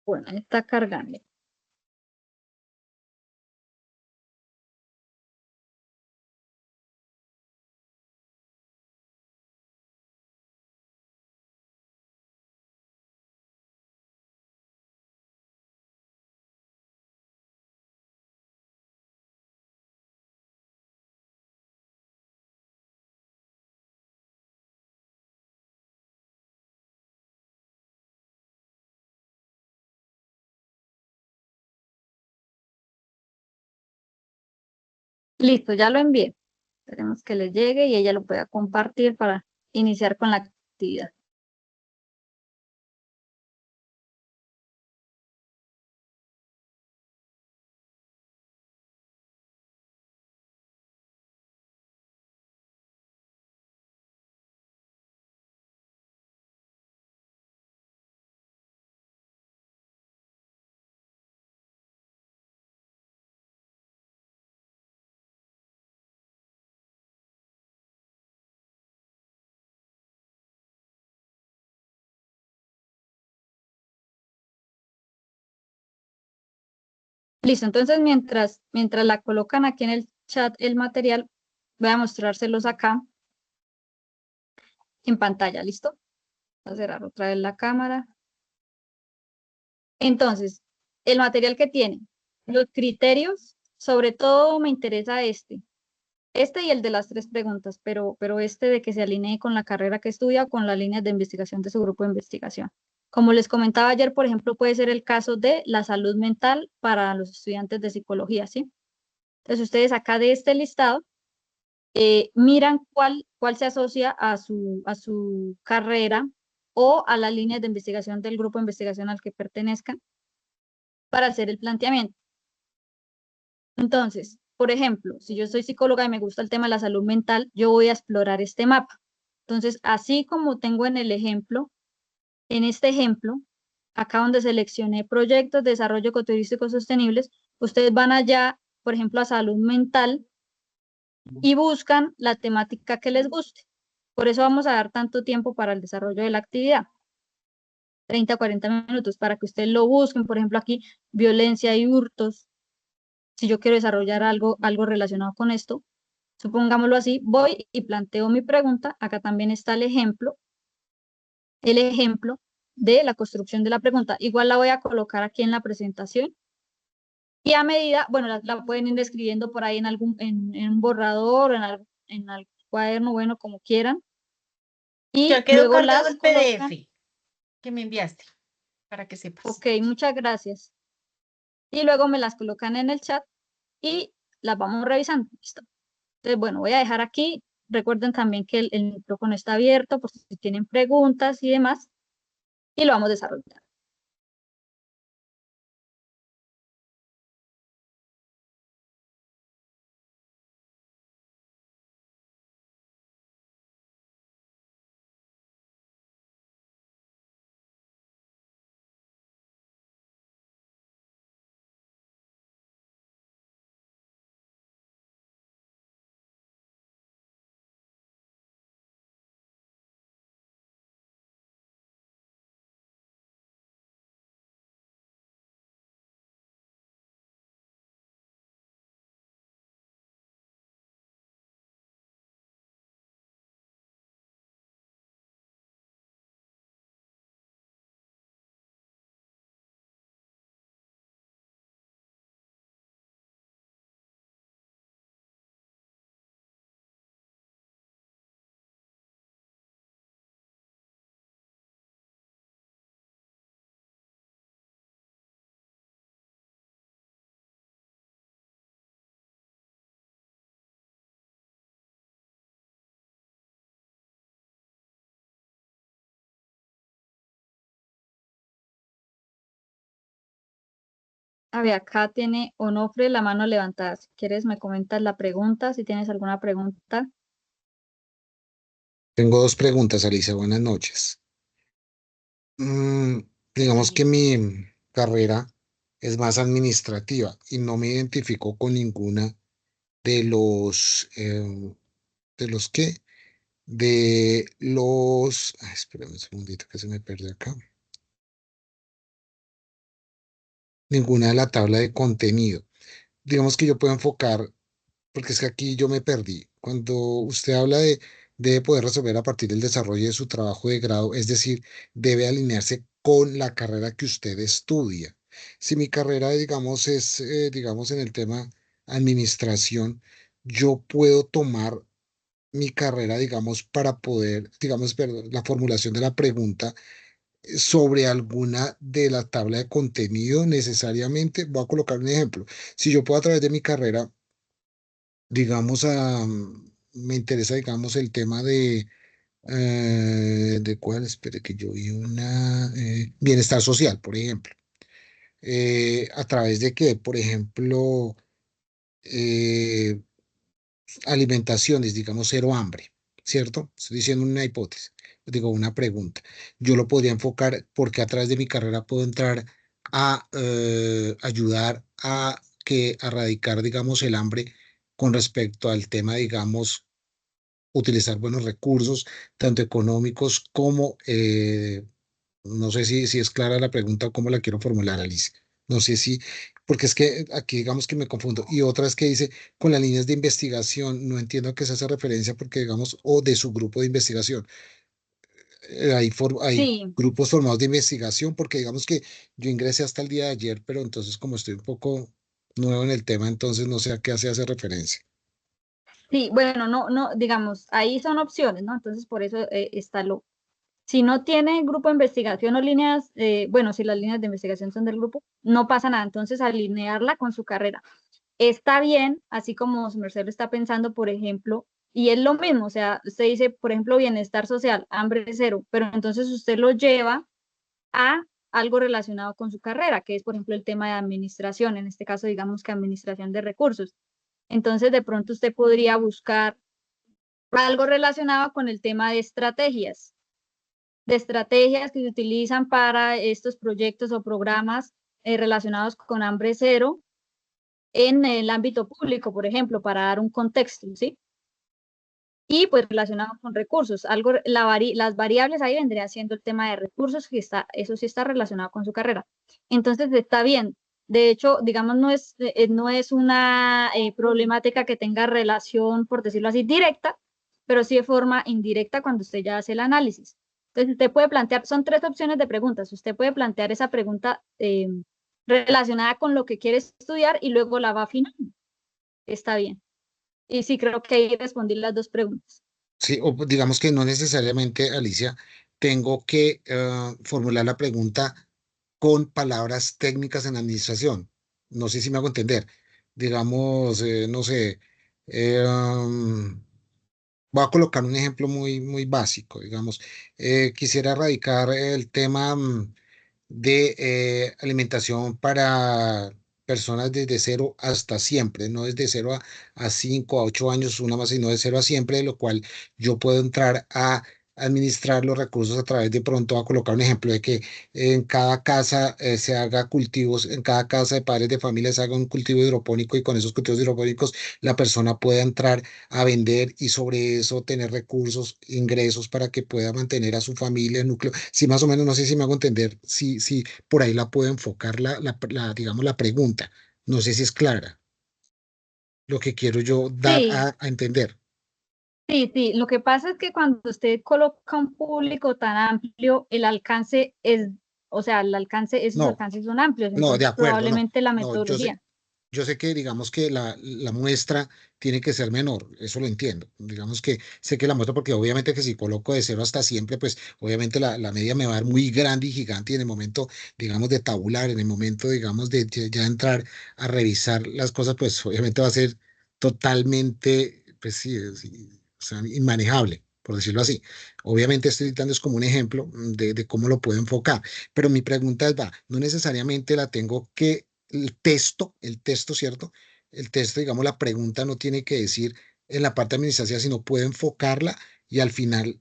Bueno, ahí está cargando. Listo, ya lo envié. Esperemos que le llegue y ella lo pueda compartir para iniciar con la actividad. Listo, entonces mientras la colocan aquí en el chat el material, voy a mostrárselos acá en pantalla, ¿listo? Voy a cerrar otra vez la cámara. Entonces, el material que tiene, los criterios, sobre todo me interesa este y el de las 3 preguntas, pero este de que se alinee con la carrera que estudia o con las líneas de investigación de su grupo de investigación. Como les comentaba ayer, por ejemplo, puede ser el caso de la salud mental para los estudiantes de psicología, ¿sí? Entonces, ustedes acá de este listado miran cuál se asocia a su carrera o a las líneas de investigación del grupo de investigación al que pertenezcan para hacer el planteamiento. Entonces, por ejemplo, si yo soy psicóloga y me gusta el tema de la salud mental, yo voy a explorar este mapa. Entonces, así como tengo en el ejemplo, en este ejemplo, acá donde seleccioné proyectos de desarrollo ecoturístico sostenibles, ustedes van allá, por ejemplo, a salud mental y buscan la temática que les guste. Por eso vamos a dar tanto tiempo para el desarrollo de la actividad. 30 a 40 minutos para que ustedes lo busquen. Por ejemplo, aquí violencia y hurtos. Si yo quiero desarrollar algo relacionado con esto, supongámoslo así, voy y planteo mi pregunta. Acá también está el ejemplo de la construcción de la pregunta. Igual la voy a colocar aquí en la presentación. Y a medida, bueno, la pueden ir escribiendo por ahí en un borrador, en algún cuaderno, bueno, como quieran. Ya Y quedó luego cargado las el colocan. PDF que me enviaste, para que sepas. Ok, muchas gracias. Y luego me las colocan en el chat y las vamos revisando. Listo. Entonces, bueno, voy a dejar aquí. Recuerden también que el micrófono está abierto por si tienen preguntas y demás. Y lo vamos desarrollando. A ver, acá tiene Onofre la mano levantada. Si quieres, me comentas la pregunta, si tienes alguna pregunta. Tengo dos preguntas, Alicia. Buenas noches. Mm, digamos que mi carrera es más administrativa y no me identifico con ninguna de ¿de los qué? De los, espérame un segundito que se me perdió acá. Ninguna de la tabla de contenido. Digamos que yo puedo enfocar, porque es que aquí yo me perdí. Cuando usted habla de poder resolver a partir del desarrollo de su trabajo de grado, es decir, debe alinearse con la carrera que usted estudia. Si mi carrera, digamos, es, digamos, en el tema administración, yo puedo tomar mi carrera, digamos, para poder, digamos, perdón, la formulación de la pregunta sobre alguna de la tabla de contenido necesariamente. Voy a colocar un ejemplo. Si yo puedo a través de mi carrera, digamos, me interesa, digamos, el tema de cuál, espere que yo vi una, bienestar social, por ejemplo. A través de que, por ejemplo, eh, alimentaciones, digamos, cero hambre, ¿cierto? Estoy diciendo una hipótesis, digo, una pregunta. Yo lo podría enfocar porque a través de mi carrera puedo entrar a ayudar a erradicar, digamos, el hambre con respecto al tema, digamos, utilizar buenos recursos, tanto económicos como, no sé si es clara la pregunta o cómo la quiero formular, Alice. No sé si, porque es que aquí digamos que me confundo. Y otra es que dice, con las líneas de investigación, no entiendo a qué se hace referencia porque digamos, o de su grupo de investigación. Hay Sí, grupos formados de investigación porque digamos que yo ingresé hasta el día de ayer, pero entonces como estoy un poco nuevo en el tema, entonces no sé a qué se hace referencia. sí, bueno, no, digamos, ahí son opciones, ¿no? Entonces, por eso está lo. Si no tiene grupo de investigación o líneas, bueno, si las líneas de investigación son del grupo, no pasa nada. Entonces, alinearla con su carrera. Está bien, así como su merced lo está pensando, por ejemplo, y es lo mismo, o sea, usted dice, por ejemplo, bienestar social, hambre cero, pero entonces usted lo lleva a algo relacionado con su carrera, que es, por ejemplo, el tema de administración, en este caso, digamos que administración de recursos. Entonces, de pronto usted podría buscar algo relacionado con el tema de estrategias que se utilizan para estos proyectos o programas relacionados con hambre cero en el ámbito público, por ejemplo, para dar un contexto, ¿sí? Y pues relacionado con recursos, las variables ahí vendría siendo el tema de recursos, que está, eso sí está relacionado con su carrera. Entonces está bien. De hecho, digamos, no es una problemática que tenga relación, por decirlo así, directa, pero sí de forma indirecta cuando usted ya hace el análisis. Entonces, usted puede plantear, son tres opciones de preguntas. Usted puede plantear esa pregunta relacionada con lo que quiere estudiar y luego la va afinando. Está bien. Y sí, creo que ahí respondí las dos preguntas. Sí, o digamos que no necesariamente, Alicia, tengo que formular la pregunta con palabras técnicas en administración. No sé si me hago entender. Digamos, no sé, voy a colocar un ejemplo muy básico. Digamos, quisiera erradicar el tema de alimentación para personas desde cero hasta siempre, no desde cero a 5 a 8 años, una más, sino de cero a siempre, de lo cual yo puedo entrar a administrar los recursos a través de pronto a colocar un ejemplo de que en cada casa se haga cultivos, en cada casa de padres de familia se haga un cultivo hidropónico y con esos cultivos hidropónicos la persona pueda entrar a vender y sobre eso tener recursos, ingresos para que pueda mantener a su familia, el núcleo. Sí, más o menos, no sé si me hago entender, si por ahí la puedo enfocar digamos, la pregunta. No sé si es clara lo que quiero yo dar Sí, a entender. sí. Lo que pasa es que cuando usted coloca un público tan amplio, el alcance es, o sea, esos No, alcances son amplios, no, de entonces acuerdo, no. probablemente la No, metodología. yo sé que digamos que la muestra tiene que ser menor, eso lo entiendo. Digamos que sé que la muestra, porque obviamente que si coloco de cero hasta siempre, pues obviamente la media me va a dar muy grande y gigante y en el momento, digamos, de tabular, en el momento, digamos, de ya entrar a revisar las cosas, pues obviamente va a ser totalmente, pues sí, sí, o sea, inmanejable, por decirlo así. Obviamente estoy dando es como un ejemplo de cómo lo puedo enfocar, pero mi pregunta es, va, no necesariamente la tengo que el texto, ¿cierto? El texto, digamos, la pregunta no tiene que decir en la parte administrativa, sino puede enfocarla y al final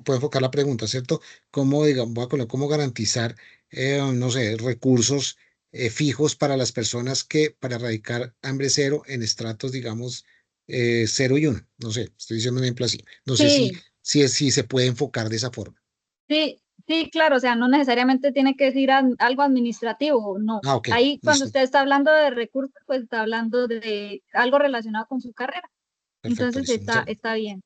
puede enfocar la pregunta, ¿cierto? ¿Cómo, digamos, voy a colocar, cómo garantizar, no sé, recursos fijos para las personas que, para erradicar hambre cero en estratos, digamos, 0 y 1? No sé, estoy diciendo un ejemplo así. No sé Sí, si se puede enfocar de esa forma. sí, sí, claro, o sea, no necesariamente tiene que decir algo administrativo, no. Ah, ok, Ahí cuando listo. usted está hablando de recursos, pues está hablando de algo relacionado con su carrera. Perfecto, Entonces listo. está bien.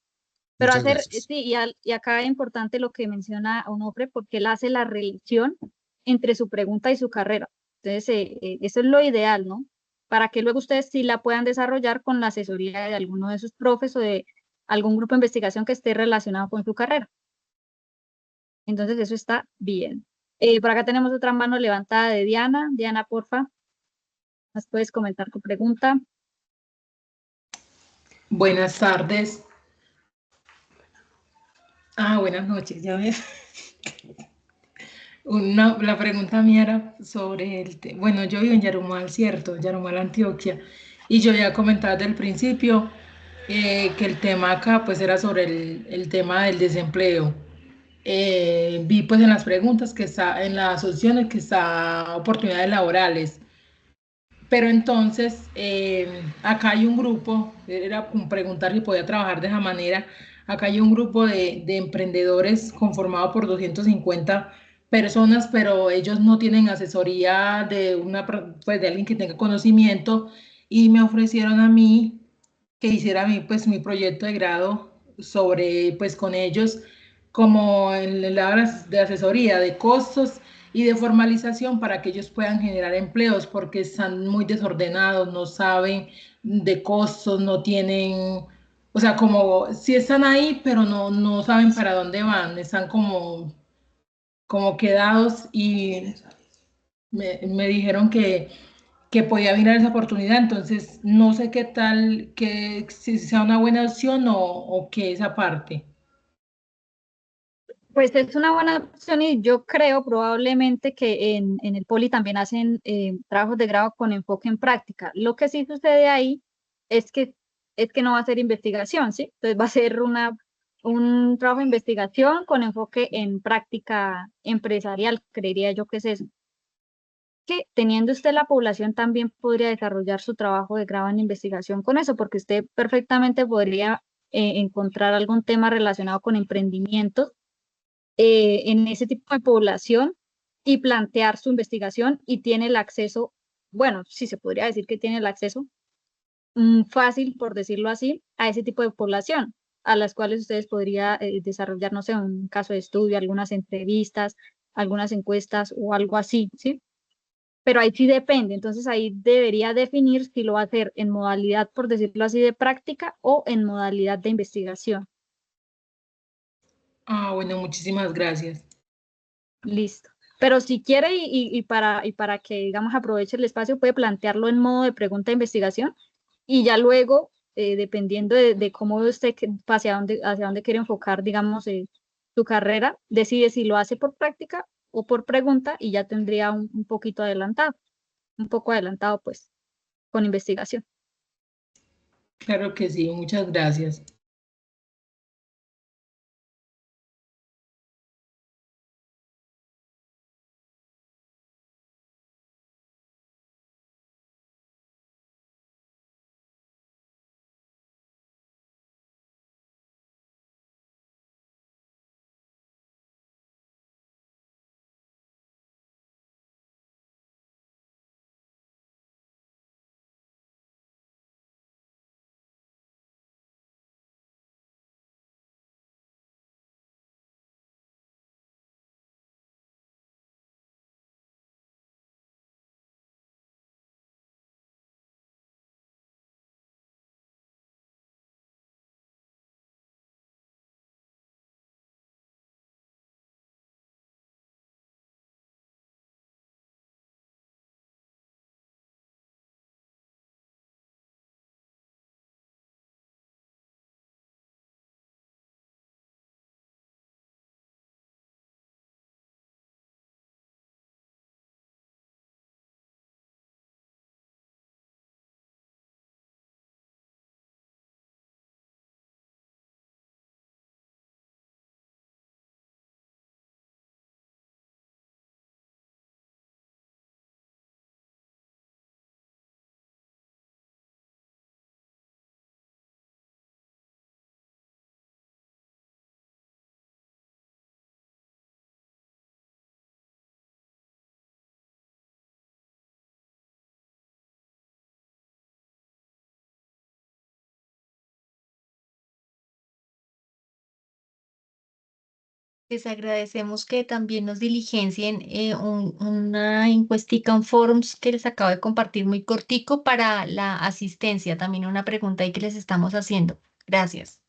Pero Muchas hacer, gracias. sí, y acá es importante lo que menciona Onofre, porque él hace la relación entre su pregunta y su carrera. Entonces, eso es lo ideal, ¿no? Para que luego ustedes sí la puedan desarrollar con la asesoría de alguno de sus profes o de algún grupo de investigación que esté relacionado con su carrera. Entonces, eso está bien. Por acá tenemos otra mano levantada de Diana. Diana, porfa, ¿nos puedes comentar tu pregunta? Buenas tardes. Buenas noches, ya ves. La pregunta mía era sobre bueno, yo vivo en Yarumal, ¿cierto? Yarumal, Antioquia. Y yo ya comentaba desde el principio que el tema acá pues era sobre el tema del desempleo. Vi pues en las preguntas que está, en las opciones que está oportunidades laborales. Pero entonces, acá hay un grupo, era como preguntar si podía trabajar de esa manera. Acá hay un grupo de emprendedores conformado por 250 personas, pero ellos no tienen asesoría de pues de alguien que tenga conocimiento y me ofrecieron a mí que hiciera mi proyecto de grado sobre, pues con ellos, como en el área de asesoría, de costos y de formalización para que ellos puedan generar empleos, porque están muy desordenados, no saben de costos, no tienen, o sea, como sí están ahí, pero no saben para dónde van, están como quedados y me dijeron que podía mirar esa oportunidad, entonces no sé qué tal, que si sea una buena opción o qué esa parte. Pues es una buena opción y yo creo probablemente que en el Poli también hacen trabajos de grado con enfoque en práctica. Lo que sí sucede ahí es que, es que no va a ser investigación, ¿sí? Entonces va a ser un trabajo de investigación con enfoque en práctica empresarial, creería yo que es eso. Que teniendo usted la población también podría desarrollar su trabajo de grado en investigación con eso, porque usted perfectamente podría encontrar algún tema relacionado con emprendimientos en ese tipo de población y plantear su investigación y tiene el acceso, bueno, sí se podría decir que tiene el acceso fácil, por decirlo así, a ese tipo de población, a las cuales ustedes podría desarrollar, no sé, un caso de estudio, algunas entrevistas, algunas encuestas o algo así, ¿sí? Pero ahí sí depende, entonces ahí debería definir si lo va a hacer en modalidad, por decirlo así, de práctica o en modalidad de investigación. Bueno, muchísimas gracias. Listo. Pero si quiere y para que, digamos, aproveche el espacio, puede plantearlo en modo de pregunta de investigación y ya luego, dependiendo de cómo usted hacia dónde quiere enfocar, digamos, su carrera, decide si lo hace por práctica o por pregunta y ya tendría un poquito adelantado, un poco adelantado, pues, con investigación. Claro que sí, muchas gracias. Les agradecemos que también nos diligencien una encuestica, un forms que les acabo de compartir muy cortico para la asistencia. También una pregunta ahí que les estamos haciendo. Gracias.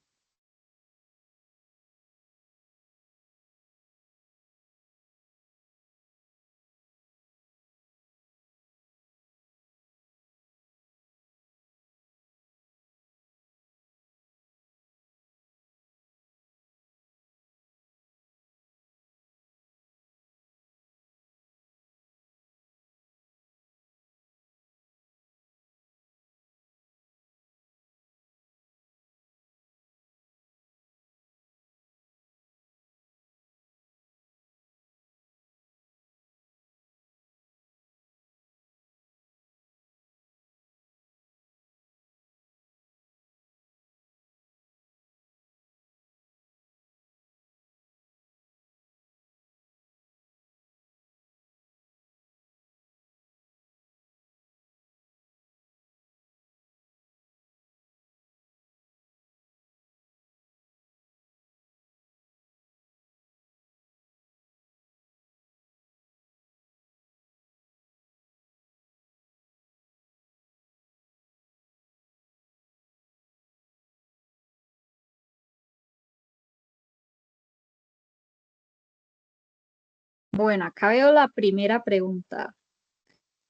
Bueno, acá veo la primera pregunta.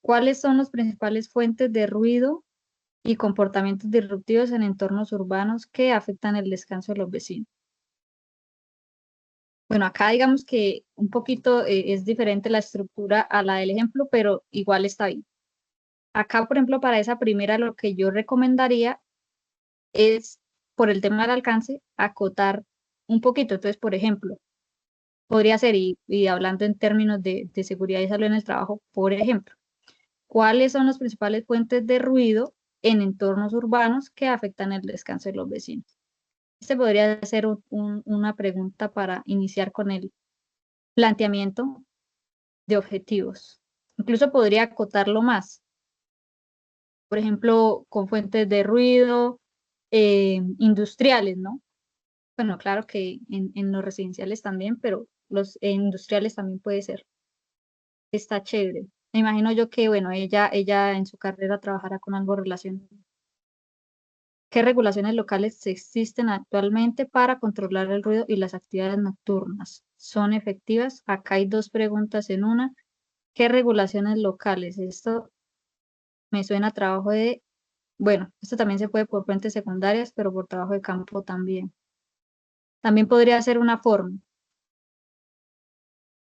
¿Cuáles son las principales fuentes de ruido y comportamientos disruptivos en entornos urbanos que afectan el descanso de los vecinos? Bueno, acá digamos que un poquito es diferente la estructura a la del ejemplo, pero igual está bien. Acá, por ejemplo, para esa primera, lo que yo recomendaría es, por el tema del alcance, acotar un poquito. Entonces, por ejemplo, podría ser, y hablando en términos de seguridad y salud en el trabajo, por ejemplo, ¿cuáles son las principales fuentes de ruido en entornos urbanos que afectan el descanso de los vecinos? Este podría ser una pregunta para iniciar con el planteamiento de objetivos. Incluso podría acotarlo más, por ejemplo, con fuentes de ruido industriales, ¿no? Bueno, claro que en los residenciales también, pero los industriales también puede ser. Está chévere. Me imagino yo que, bueno, ella en su carrera trabajará con algo relacionado. ¿Qué regulaciones locales existen actualmente para controlar el ruido y las actividades nocturnas? ¿Son efectivas? Acá hay dos preguntas en una. ¿Qué regulaciones locales? Esto me suena a trabajo de, bueno, esto también se puede por fuentes secundarias, pero por trabajo de campo también. También podría ser una forma,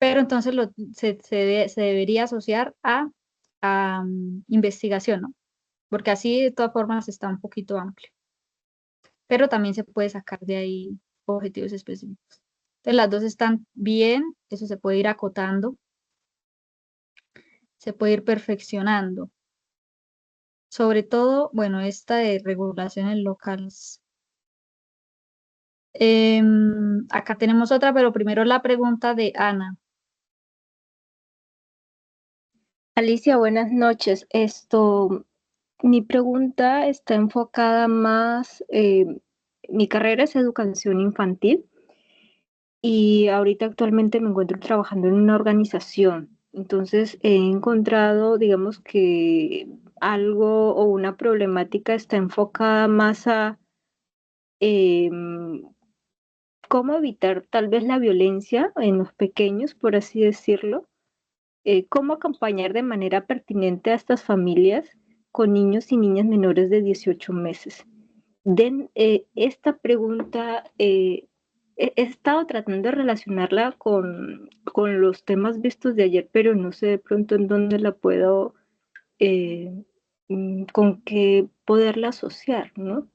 pero entonces se debería asociar a investigación, ¿no? Porque así de todas formas está un poquito amplio, pero también se puede sacar de ahí objetivos específicos. Entonces las dos están bien, eso se puede ir acotando, se puede ir perfeccionando. Sobre todo, bueno, esta de regulaciones locales. Acá tenemos otra, pero primero la pregunta de Ana. Alicia, buenas noches. Mi pregunta está enfocada más, mi carrera es educación infantil y ahorita actualmente me encuentro trabajando en una organización. Entonces he encontrado, digamos que algo o una problemática está enfocada más a em, cómo evitar tal vez la violencia en los pequeños, por así decirlo, cómo acompañar de manera pertinente a estas familias con niños y niñas menores de 18 meses. Esta pregunta he estado tratando de relacionarla con los temas vistos de ayer, pero no sé de pronto en dónde la puedo, eh, con qué poderla asociar, ¿no?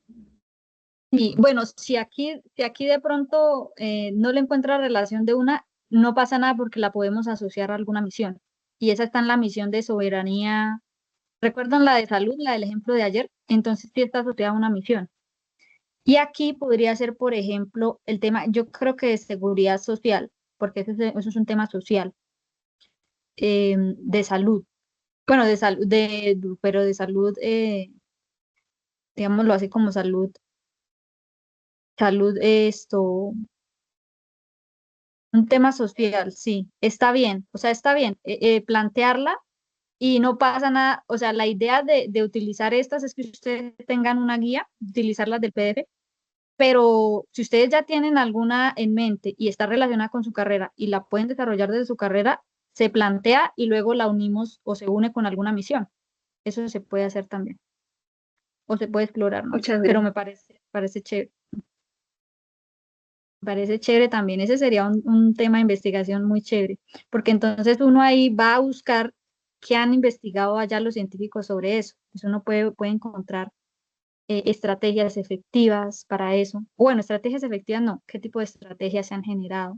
Y bueno, si aquí de pronto no le encuentra relación de una, no pasa nada porque la podemos asociar a alguna misión. Y esa está en la misión de soberanía. ¿Recuerdan la de salud, la del ejemplo de ayer? Entonces sí está asociada a una misión. Y aquí podría ser, por ejemplo, el tema, yo creo que de seguridad social, porque eso es un tema social, de salud. Bueno, de salud, pero de salud, digámoslo así como salud esto, Un tema social, sí, está bien, o sea, está bien plantearla y no pasa nada, o sea, la idea de utilizar estas es que ustedes tengan una guía, utilizarlas del PDF, pero si ustedes ya tienen alguna en mente y está relacionada con su carrera y la pueden desarrollar desde su carrera, se plantea y luego la unimos o se une con alguna misión. Eso se puede hacer también, o se puede explorar, no sé, Muchas pero gracias. me parece chévere. Parece chévere también, ese sería un tema de investigación muy chévere, porque entonces uno ahí va a buscar qué han investigado allá los científicos sobre eso. Pues uno puede encontrar estrategias efectivas para eso. Bueno, estrategias efectivas no, qué tipo de estrategias se han generado.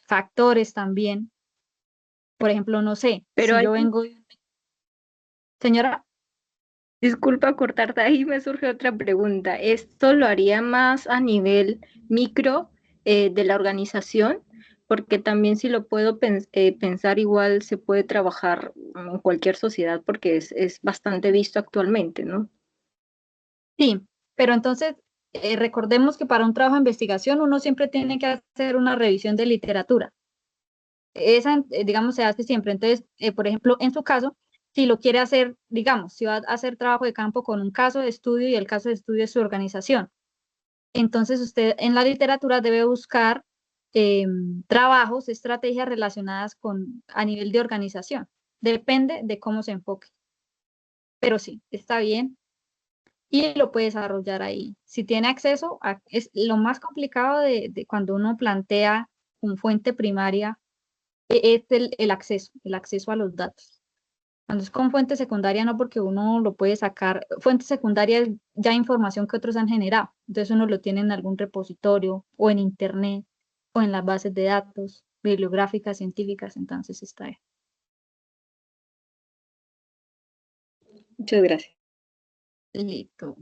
Factores también. Por ejemplo, no sé, Pero si hay, yo vengo, señora, disculpa cortarte, ahí me surge otra pregunta. ¿Esto lo haría más a nivel micro de la organización? Porque también si lo puedo pensar igual se puede trabajar en cualquier sociedad porque es bastante visto actualmente, ¿no? sí, pero entonces recordemos que para un trabajo de investigación uno siempre tiene que hacer una revisión de literatura. Esa, digamos, se hace siempre. Entonces, por ejemplo, en su caso, si lo quiere hacer, digamos, si va a hacer trabajo de campo con un caso de estudio y el caso de estudio es su organización, entonces usted en la literatura debe buscar trabajos, estrategias relacionadas con a nivel de organización. Depende de cómo se enfoque. Pero sí, está bien y lo puede desarrollar ahí. Si tiene acceso, es lo más complicado de cuando uno plantea con fuente primaria es el acceso a los datos. Cuando es con fuente secundaria, no, porque uno lo puede sacar. Fuente secundaria es ya información que otros han generado. Entonces uno lo tiene en algún repositorio o en internet o en las bases de datos bibliográficas, científicas. Entonces está ahí. Muchas gracias. Listo.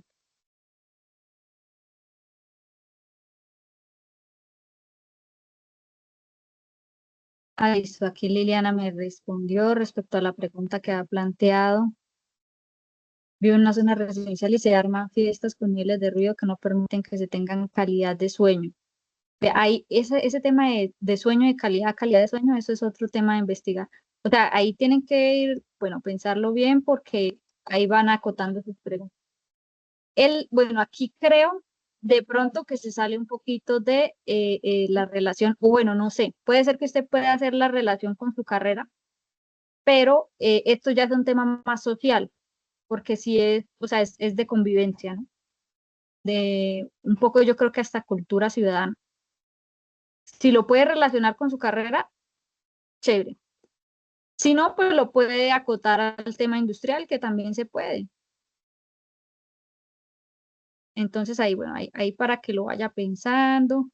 Ah, listo. Aquí Liliana me respondió respecto a la pregunta que ha planteado. Vivo en una zona residencial y se arman fiestas con niveles de ruido que no permiten que se tengan calidad de sueño. Ahí, ese tema de sueño, de calidad de sueño, eso es otro tema de investigar. O sea, ahí tienen que ir, bueno, pensarlo bien porque ahí van acotando sus preguntas. Bueno, aquí creo de pronto que se sale un poquito de la relación, o bueno, no sé, puede ser que usted pueda hacer la relación con su carrera, pero esto ya es un tema más social, porque sí es, o sea, es de convivencia, ¿no? De un poco yo creo que hasta cultura ciudadana. Si lo puede relacionar con su carrera, chévere. Si no, pues lo puede acotar al tema industrial, que también se puede. Entonces ahí, bueno, ahí para que lo vaya pensando,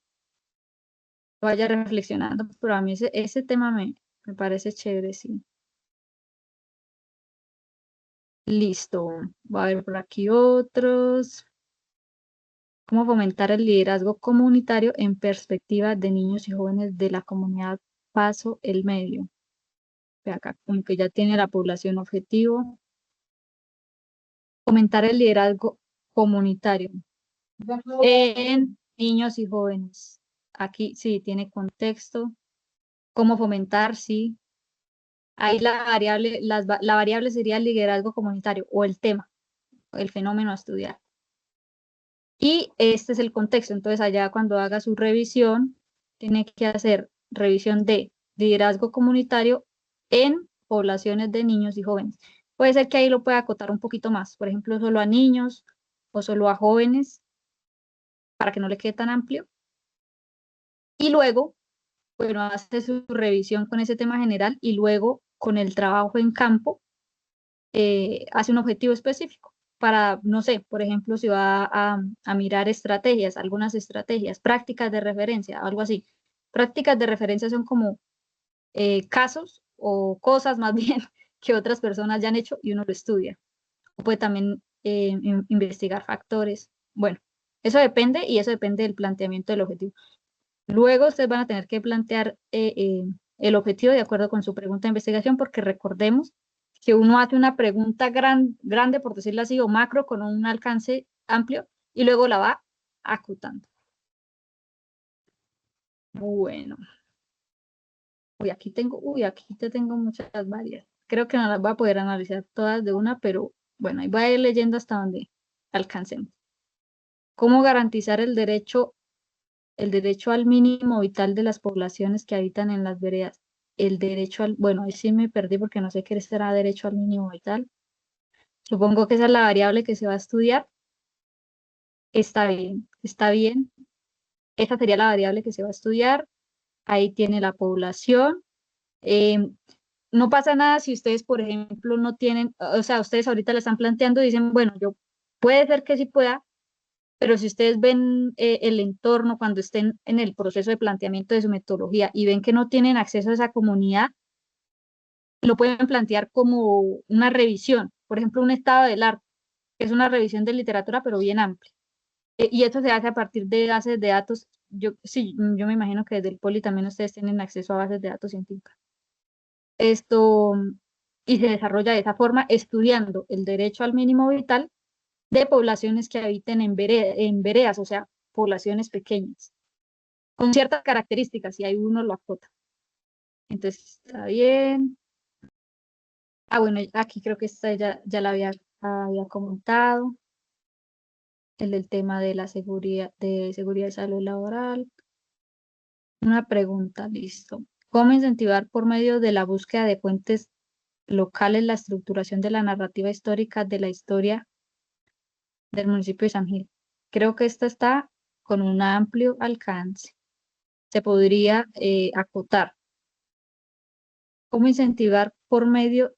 lo vaya reflexionando, pero a mí ese tema me parece chévere, sí. Listo. Va a ver por aquí otros. ¿Cómo fomentar el liderazgo comunitario en perspectiva de niños y jóvenes de la comunidad Paso el Medio? Ve acá, como que ya tiene la población objetivo. Fomentar el liderazgo comunitario en niños y jóvenes. Aquí sí tiene contexto. ¿Cómo fomentar? Sí. Ahí la variable, la variable sería el liderazgo comunitario o el tema, el fenómeno a estudiar. Y este es el contexto. Entonces, allá cuando haga su revisión, tiene que hacer revisión de liderazgo comunitario en poblaciones de niños y jóvenes. Puede ser que ahí lo pueda acotar un poquito más, por ejemplo, solo a niños o solo a jóvenes, para que no le quede tan amplio. Y luego, bueno, hace su revisión con ese tema general y luego con el trabajo en campo, hace un objetivo específico para, no sé, por ejemplo, si va a mirar estrategias, algunas estrategias, prácticas de referencia, algo así. Prácticas de referencia son como casos o cosas más bien que otras personas ya han hecho y uno lo estudia. O puede también investigar factores. Bueno, eso depende y eso depende del planteamiento del objetivo. Luego ustedes van a tener que plantear el objetivo de acuerdo con su pregunta de investigación, porque recordemos que uno hace una pregunta grande, por decirlo así, o macro con un alcance amplio, y luego la va acotando. Bueno, aquí te tengo muchas varias. Creo que no las voy a poder analizar todas de una, pero bueno, ahí voy a ir leyendo hasta donde alcancemos. ¿Cómo garantizar el derecho al mínimo vital de las poblaciones que habitan en las veredas? Bueno, ahí sí me perdí porque no sé qué será derecho al mínimo vital. Supongo que esa es la variable que se va a estudiar. Está bien, está bien. Esa sería la variable que se va a estudiar. Ahí tiene la población. Em, no pasa nada si ustedes, por ejemplo, no tienen, o sea, ustedes ahorita le están planteando y dicen, bueno, yo puede ser que sí pueda, pero si ustedes ven el entorno cuando estén en el proceso de planteamiento de su metodología y ven que no tienen acceso a esa comunidad, lo pueden plantear como una revisión, por ejemplo, un estado del arte, que es una revisión de literatura, pero bien amplia. Y esto se hace a partir de bases de datos. Sí, yo me imagino que desde el Poli también ustedes tienen acceso a bases de datos científicas. Esto, y se desarrolla de esa forma, estudiando el derecho al mínimo vital de poblaciones que habiten en veredas, o sea, poblaciones pequeñas, con ciertas características, y ahí uno lo acota. Entonces, está bien. Bueno, aquí creo que esta ya la había comentado, el del tema de la seguridad y salud laboral. Una pregunta, listo. ¿Cómo incentivar por medio de la búsqueda de fuentes locales la estructuración de la narrativa histórica de la historia del municipio de San Gil? Creo que esta está con un amplio alcance. Se podría acotar. ¿Cómo incentivar por medio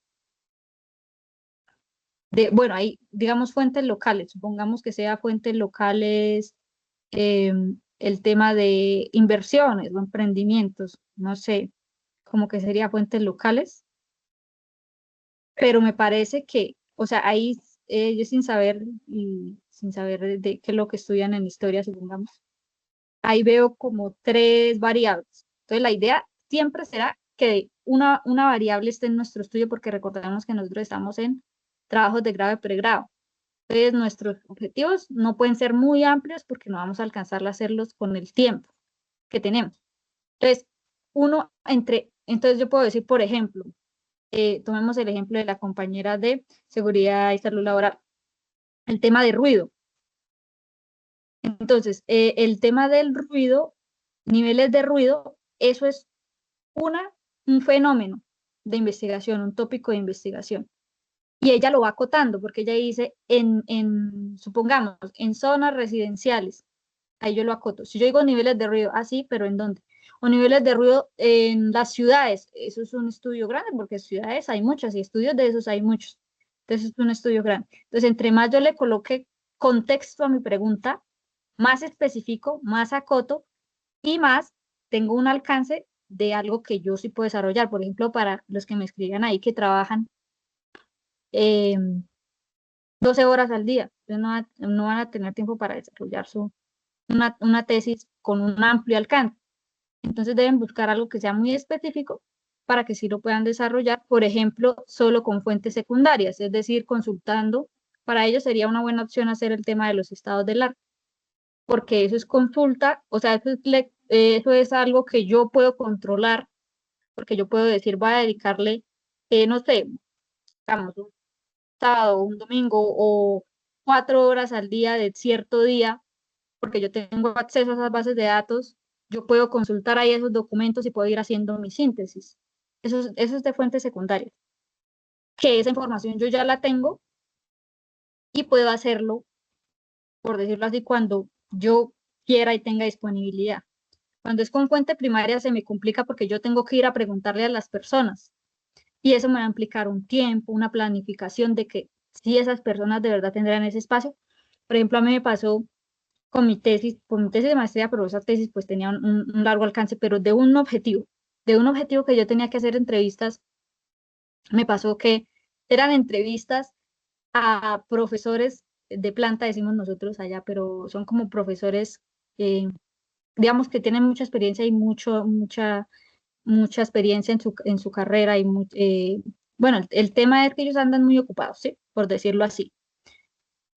bueno, ahí digamos fuentes locales, supongamos que sea fuentes locales, el tema de inversiones o emprendimientos, no sé, como que sería fuentes locales, pero me parece que, o sea, ahí yo sin saber y sin saber de qué es lo que estudian en historia, supongamos, ahí veo como tres variables. Entonces la idea siempre será que una variable esté en nuestro estudio porque recordemos que nosotros estamos en trabajos de grado y pregrado. Entonces, nuestros objetivos no pueden ser muy amplios porque no vamos a alcanzar a hacerlos con el tiempo que tenemos. Entonces, entonces yo puedo decir, por ejemplo, tomemos el ejemplo de la compañera de seguridad y salud laboral, el tema de ruido. Entonces, el tema del ruido, niveles de ruido, eso es un fenómeno de investigación, un tópico de investigación. Y ella lo va acotando, porque ella dice, supongamos, en zonas residenciales, ahí yo lo acoto. Si yo digo niveles de ruido, así, pero ¿en dónde? O niveles de ruido en las ciudades, eso es un estudio grande, porque ciudades hay muchas y estudios de esos hay muchos. Entonces es un estudio grande. Entonces, entre más yo le coloque contexto a mi pregunta, más específico, más acoto y más tengo un alcance de algo que yo sí puedo desarrollar. Por ejemplo, para los que me escriban ahí que trabajan 12 horas al día. Entonces no van a tener tiempo para desarrollar una tesis con un amplio alcance. Entonces deben buscar algo que sea muy específico para que sí lo puedan desarrollar, por ejemplo, solo con fuentes secundarias, es decir, consultando. Para ellos sería una buena opción hacer el tema de los estados del arte, porque eso es consulta, o sea, eso es algo que yo puedo controlar, porque yo puedo decir, voy a dedicarle, no sé, digamos, un sábado, un domingo o 4 horas al día de cierto día, porque yo tengo acceso a esas bases de datos, yo puedo consultar ahí esos documentos y puedo ir haciendo mi síntesis. Eso es de fuentes secundarias, que esa información yo ya la tengo y puedo hacerlo, por decirlo así, cuando yo quiera y tenga disponibilidad. Cuando es con fuente primaria se me complica porque yo tengo que ir a preguntarle a las personas y eso me va a implicar un tiempo, una planificación de que si esas personas de verdad tendrán ese espacio. Por ejemplo, a mí me pasó con mi tesis de maestría, pero esa tesis pues tenía un largo alcance, pero de un objetivo que yo tenía que hacer entrevistas, me pasó que eran entrevistas a profesores de planta, decimos nosotros allá, pero son como profesores, digamos que tienen mucha experiencia y mucha experiencia en su carrera y bueno, el tema es que ellos andan muy ocupados, ¿sí? Por decirlo así.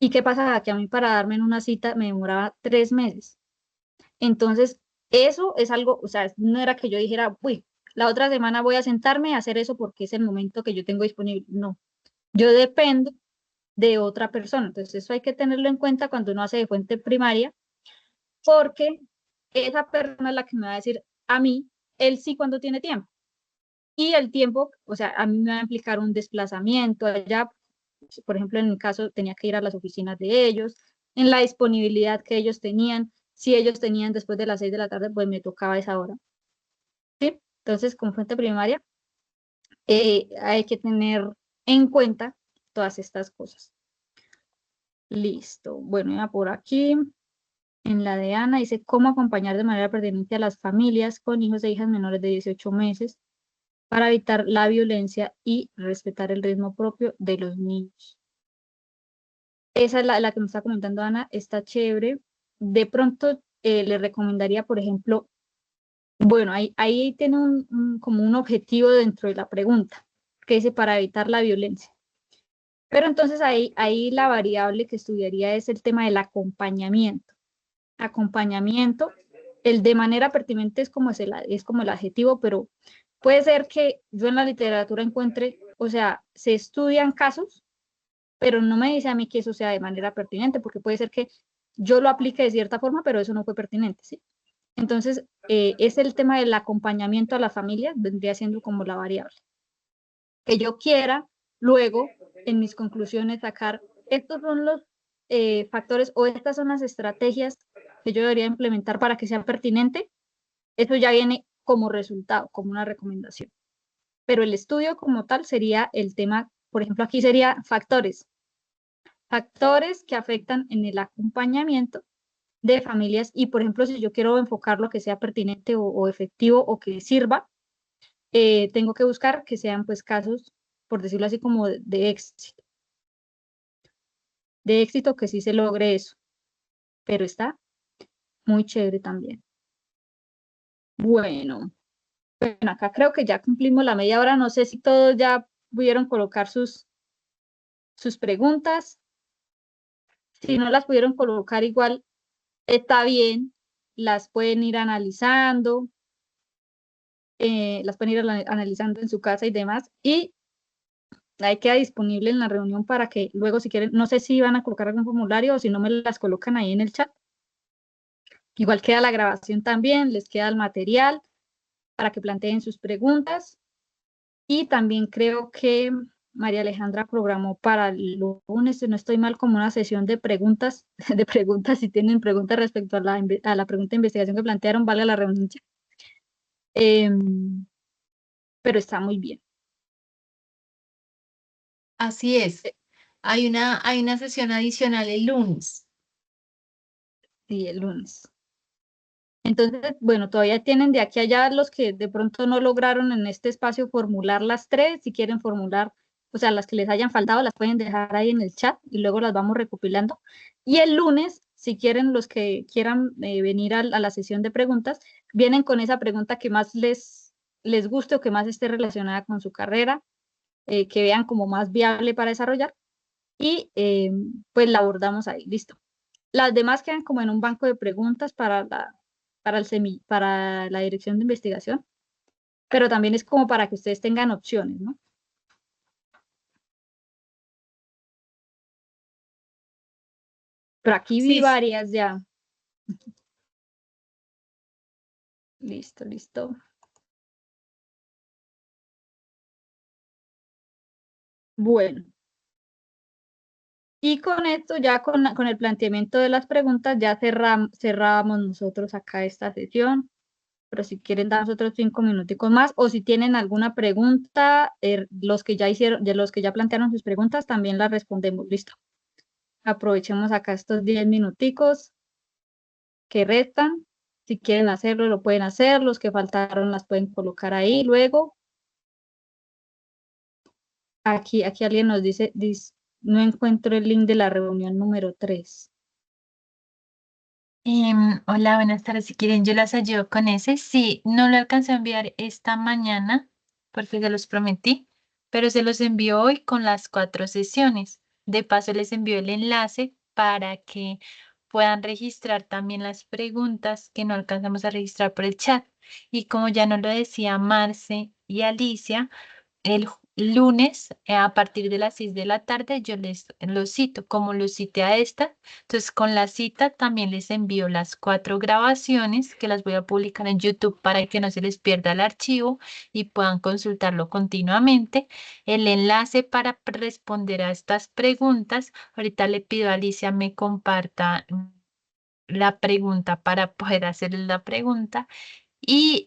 ¿Y qué pasa? Que a mí para darme en una cita me demoraba 3 meses. Entonces, Eso es algo, o sea, no era que yo dijera, uy, la otra semana voy a sentarme a hacer eso porque es el momento que yo tengo disponible. No, yo dependo de otra persona. Entonces, eso hay que tenerlo en cuenta cuando uno hace de fuente primaria, porque esa persona es la que me va a decir a mí, él sí cuando tiene tiempo. Y el tiempo, o sea, a mí me va a implicar un desplazamiento allá, por ejemplo, en mi caso tenía que ir a las oficinas de ellos, en la disponibilidad que ellos tenían. Si ellos tenían después de las 6 de la tarde, pues me tocaba esa hora. ¿Sí? Entonces, con fuente primaria, hay que tener en cuenta todas estas cosas. Listo. Bueno, ya por aquí, en la de Ana, dice cómo acompañar de manera pertinente a las familias con hijos e hijas menores de 18 meses para evitar la violencia y respetar el ritmo propio de los niños. Esa es la que me está comentando Ana, está chévere. De pronto le recomendaría, por ejemplo, bueno, ahí tiene como un objetivo dentro de la pregunta, que dice para evitar la violencia. Pero entonces ahí la variable que estudiaría es el tema del acompañamiento. Acompañamiento, el de manera pertinente es como el adjetivo, pero puede ser que yo en la literatura encuentre, o sea, se estudian casos, pero no me dice a mí que eso sea de manera pertinente, porque puede ser que yo lo aplique de cierta forma, pero eso no fue pertinente, ¿sí? Entonces, es el tema del acompañamiento a las familias, vendría siendo como la variable. Que yo quiera luego, en mis conclusiones, sacar, estos son los factores o estas son las estrategias que yo debería implementar para que sea pertinente, eso ya viene como resultado, como una recomendación. Pero el estudio como tal sería el tema, por ejemplo, aquí sería factores. Factores que afectan en el acompañamiento de familias y, por ejemplo, si yo quiero enfocar lo que sea pertinente o efectivo o que sirva, tengo que buscar que sean pues casos, por decirlo así, como de éxito. De éxito que sí se logre eso, pero está muy chévere también. Bueno, acá creo que ya cumplimos la media hora, no sé si todos ya pudieron colocar sus preguntas, si no las pudieron colocar igual, está bien, las pueden ir analizando, analizando en su casa y demás, y ahí queda disponible en la reunión para que luego si quieren, no sé si van a colocar algún formulario o si no me las colocan ahí en el chat. Igual queda la grabación también, les queda el material para que planteen sus preguntas. Y también creo que María Alejandra programó para el lunes, si no estoy mal, como una sesión de preguntas, si tienen preguntas respecto a la pregunta de investigación que plantearon, vale la redundancia. Pero está muy bien. Así es. Hay una sesión adicional el lunes. Sí, el lunes. Entonces, bueno, todavía tienen de aquí a allá los que de pronto no lograron en este espacio formular las tres, si quieren formular, o sea, las que les hayan faltado, las pueden dejar ahí en el chat y luego las vamos recopilando. Y el lunes, si quieren, los que quieran venir a la sesión de preguntas, vienen con esa pregunta que más les guste o que más esté relacionada con su carrera, que vean como más viable para desarrollar y pues la abordamos ahí, listo. Las demás quedan como en un banco de preguntas para la dirección de investigación, pero también es como para que ustedes tengan opciones, ¿no? Pero aquí vi Sí, varias ya. Listo, listo. Bueno. Y con esto, ya con el planteamiento de las preguntas, ya cerramos nosotros acá esta sesión. Pero si quieren darnos otros 5 minuticos más, o si tienen alguna pregunta, los que ya hicieron, de los que ya plantearon sus preguntas, también las respondemos. Listo. Aprovechemos acá estos 10 minuticos que restan. Si quieren hacerlo, lo pueden hacer. Los que faltaron las pueden colocar ahí luego. Aquí alguien nos dice, no encuentro el link de la reunión número 3. Hola, buenas tardes. Si quieren, yo las ayudo con ese. Sí, no lo alcancé a enviar esta mañana porque se los prometí, pero se los envío hoy con las 4 sesiones. De paso, les envío el enlace para que puedan registrar también las preguntas que no alcanzamos a registrar por el chat. Y como ya nos lo decía Marce y Alicia, el lunes a partir de las 6 de la tarde yo les los cito, como los cité a esta. Entonces con la cita también les envío las 4 grabaciones que las voy a publicar en YouTube para que no se les pierda el archivo y puedan consultarlo continuamente. El enlace para responder a estas preguntas. Ahorita le pido a Alicia me comparta la pregunta para poder hacerle la pregunta y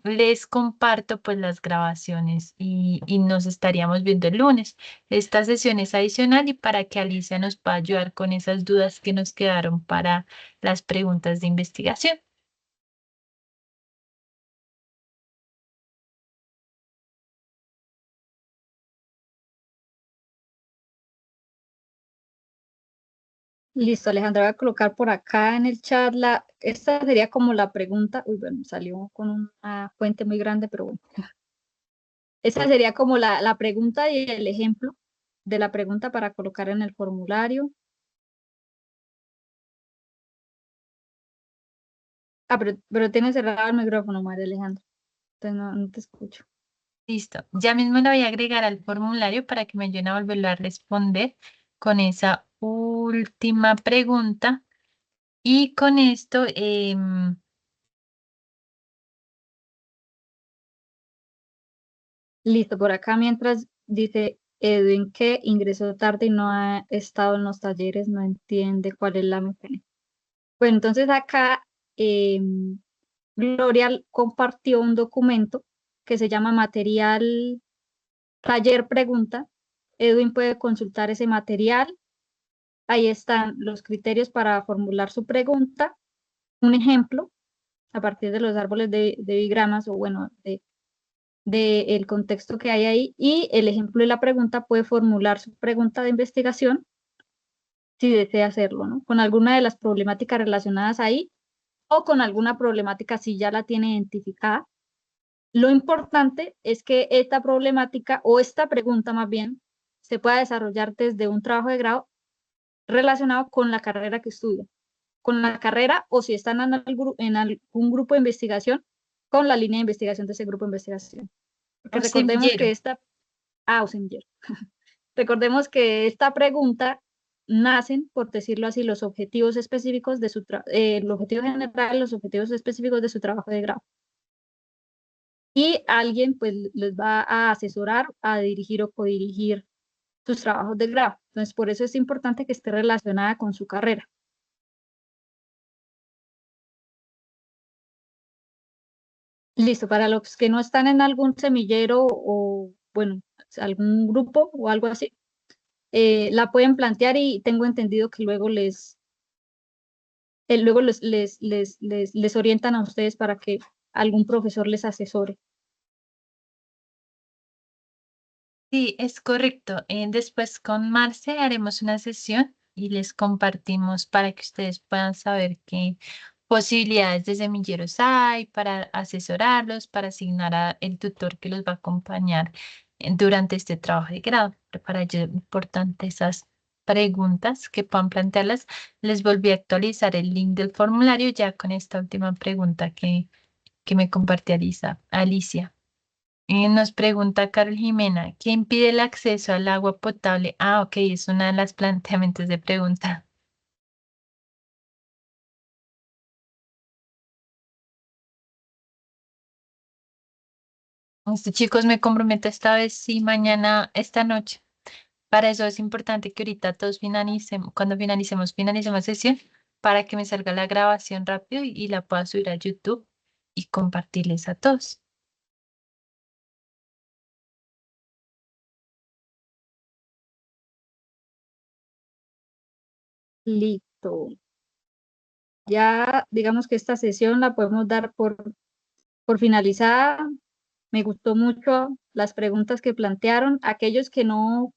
les comparto pues las grabaciones y nos estaríamos viendo el lunes. Esta sesión es adicional y para que Alicia nos pueda ayudar con esas dudas que nos quedaron para las preguntas de investigación. Listo, Alejandra, voy a colocar por acá en el chat esta sería como la pregunta, uy, bueno, salió con una fuente muy grande, pero bueno. Esta sería como la pregunta y el ejemplo de la pregunta para colocar en el formulario. Ah, pero tienes cerrado el micrófono, María Alejandra. Entonces no te escucho. Listo. Ya mismo la voy a agregar al formulario para que me ayuden a volverlo a responder con esa última pregunta. Y con esto, Listo, por acá mientras dice Edwin que ingresó tarde y no ha estado en los talleres, no entiende cuál es la mecánica. Bueno, entonces acá Gloria compartió un documento que se llama Material Taller Pregunta. Edwin puede consultar ese material. Ahí están los criterios para formular su pregunta, un ejemplo a partir de los árboles de diagramas o bueno, de el contexto que hay ahí y el ejemplo de la pregunta puede formular su pregunta de investigación si desea hacerlo, ¿no? Con alguna de las problemáticas relacionadas ahí o con alguna problemática si ya la tiene identificada. Lo importante es que esta problemática o esta pregunta más bien se pueda desarrollar desde un trabajo de grado relacionado con la carrera que estudia, con la carrera o si están en algún grupo de investigación, con la línea de investigación de ese grupo de investigación. Porque o recordemos semillero. que o semillero. Recordemos que esta pregunta nacen, por decirlo así, los objetivos específicos de el objetivo general, los objetivos específicos de su trabajo de grado. Y alguien pues les va a asesorar, a dirigir o codirigir sus trabajos de grado. Entonces, por eso es importante que esté relacionada con su carrera. Listo, para los que no están en algún semillero o, bueno, algún grupo o algo así, la pueden plantear y tengo entendido que luego luego les orientan a ustedes para que algún profesor les asesore. Sí, es correcto. Después con Marce haremos una sesión y les compartimos para que ustedes puedan saber qué posibilidades de semilleros hay para asesorarlos, para asignar a el tutor que los va a acompañar durante este trabajo de grado. Pero para ello es importante esas preguntas que puedan plantearlas. Les volví a actualizar el link del formulario ya con esta última pregunta que me compartió Alicia. Nos pregunta Carol Jimena, ¿qué impide el acceso al agua potable? Ah, ok, es una de las planteamientos de pregunta. Chicos, me comprometo esta vez, sí, mañana, esta noche. Para eso es importante que ahorita todos finalicemos, cuando finalicemos sesión, para que me salga la grabación rápido y la pueda subir a YouTube y compartirles a todos. Listo. Ya digamos que esta sesión la podemos dar por finalizada. Me gustó mucho las preguntas que plantearon. Aquellos que no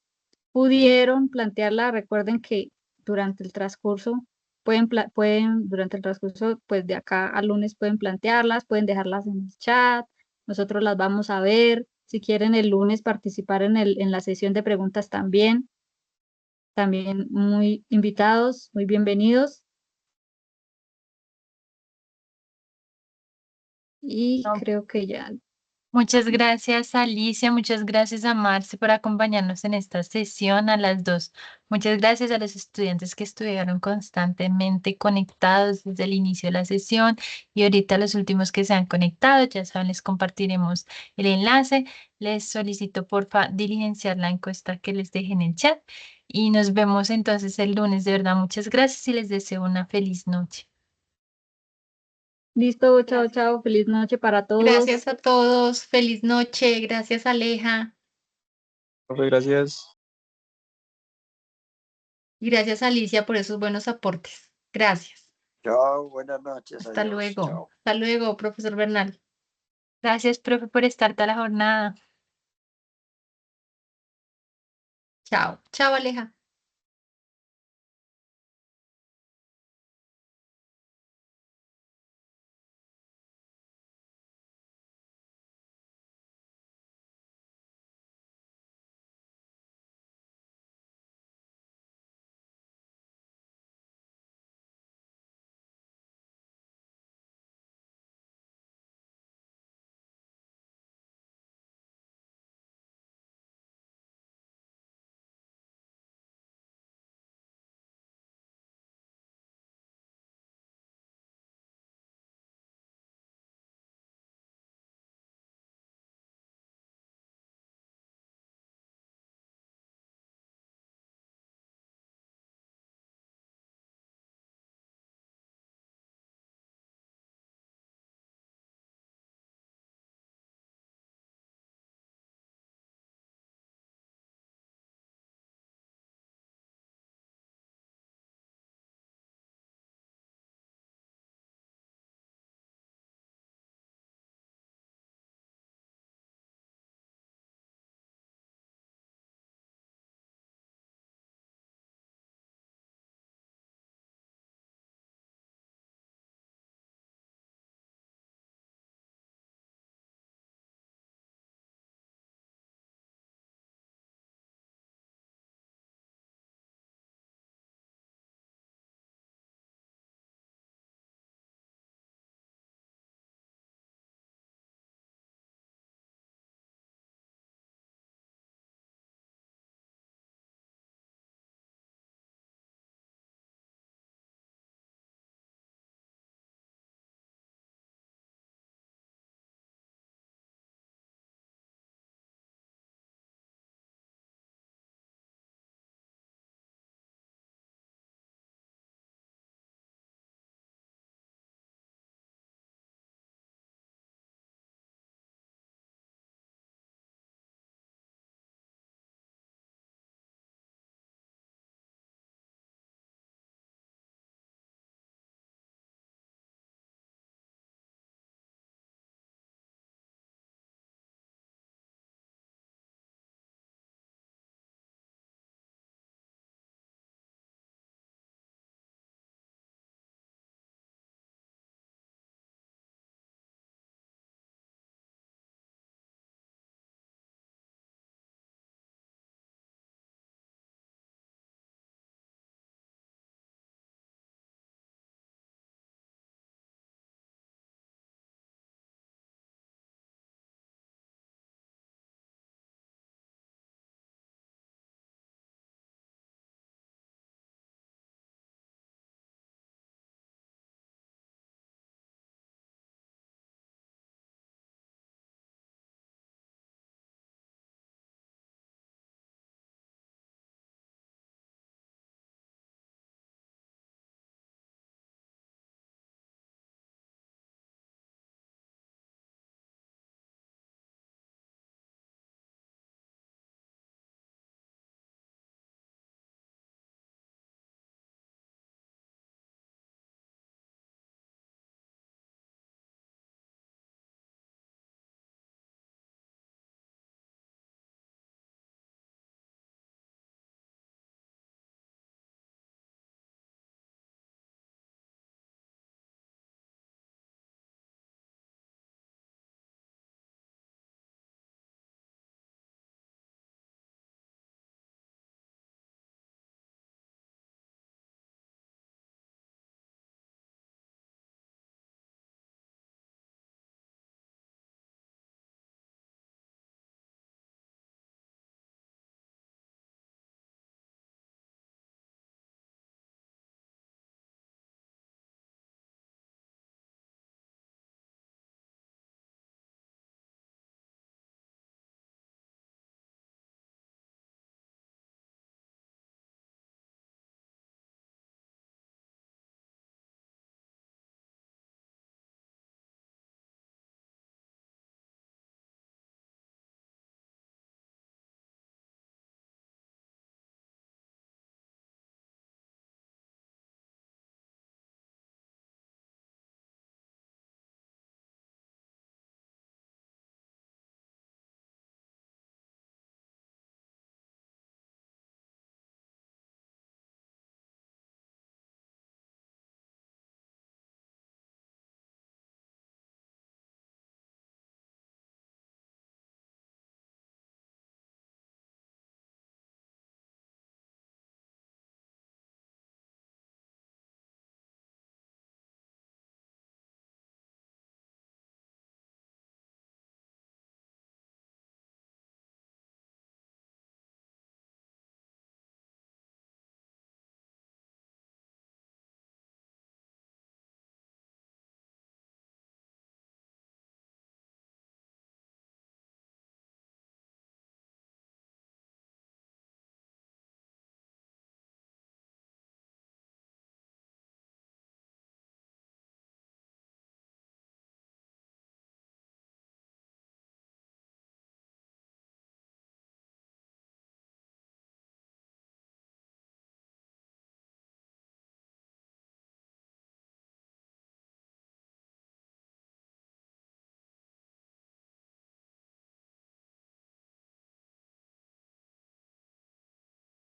pudieron plantearla, recuerden que durante el transcurso durante el transcurso, pues de acá al lunes pueden plantearlas, pueden dejarlas en el chat, nosotros las vamos a ver. Si quieren el lunes participar en la sesión de preguntas también muy invitados, muy bienvenidos. Y No. creo que ya. Muchas gracias, Alicia. Muchas gracias a Marce por acompañarnos en esta sesión, a las dos. Muchas gracias a los estudiantes que estuvieron constantemente conectados desde el inicio de la sesión y ahorita los últimos que se han conectado. Ya saben, les compartiremos el enlace. Les solicito porfa diligenciar la encuesta que les dejé en el chat y nos vemos entonces el lunes. De verdad, muchas gracias y les deseo una feliz noche. Listo, chao, chao, feliz noche para todos. Gracias a todos. Feliz noche. Gracias, Aleja. Profe, gracias. Y gracias, Alicia, por esos buenos aportes. Gracias. Chao, buenas noches. Hasta Adiós, luego. chao. Hasta luego, profesor Bernal. Gracias, profe, por estar toda la jornada. Chao. Chao, Aleja.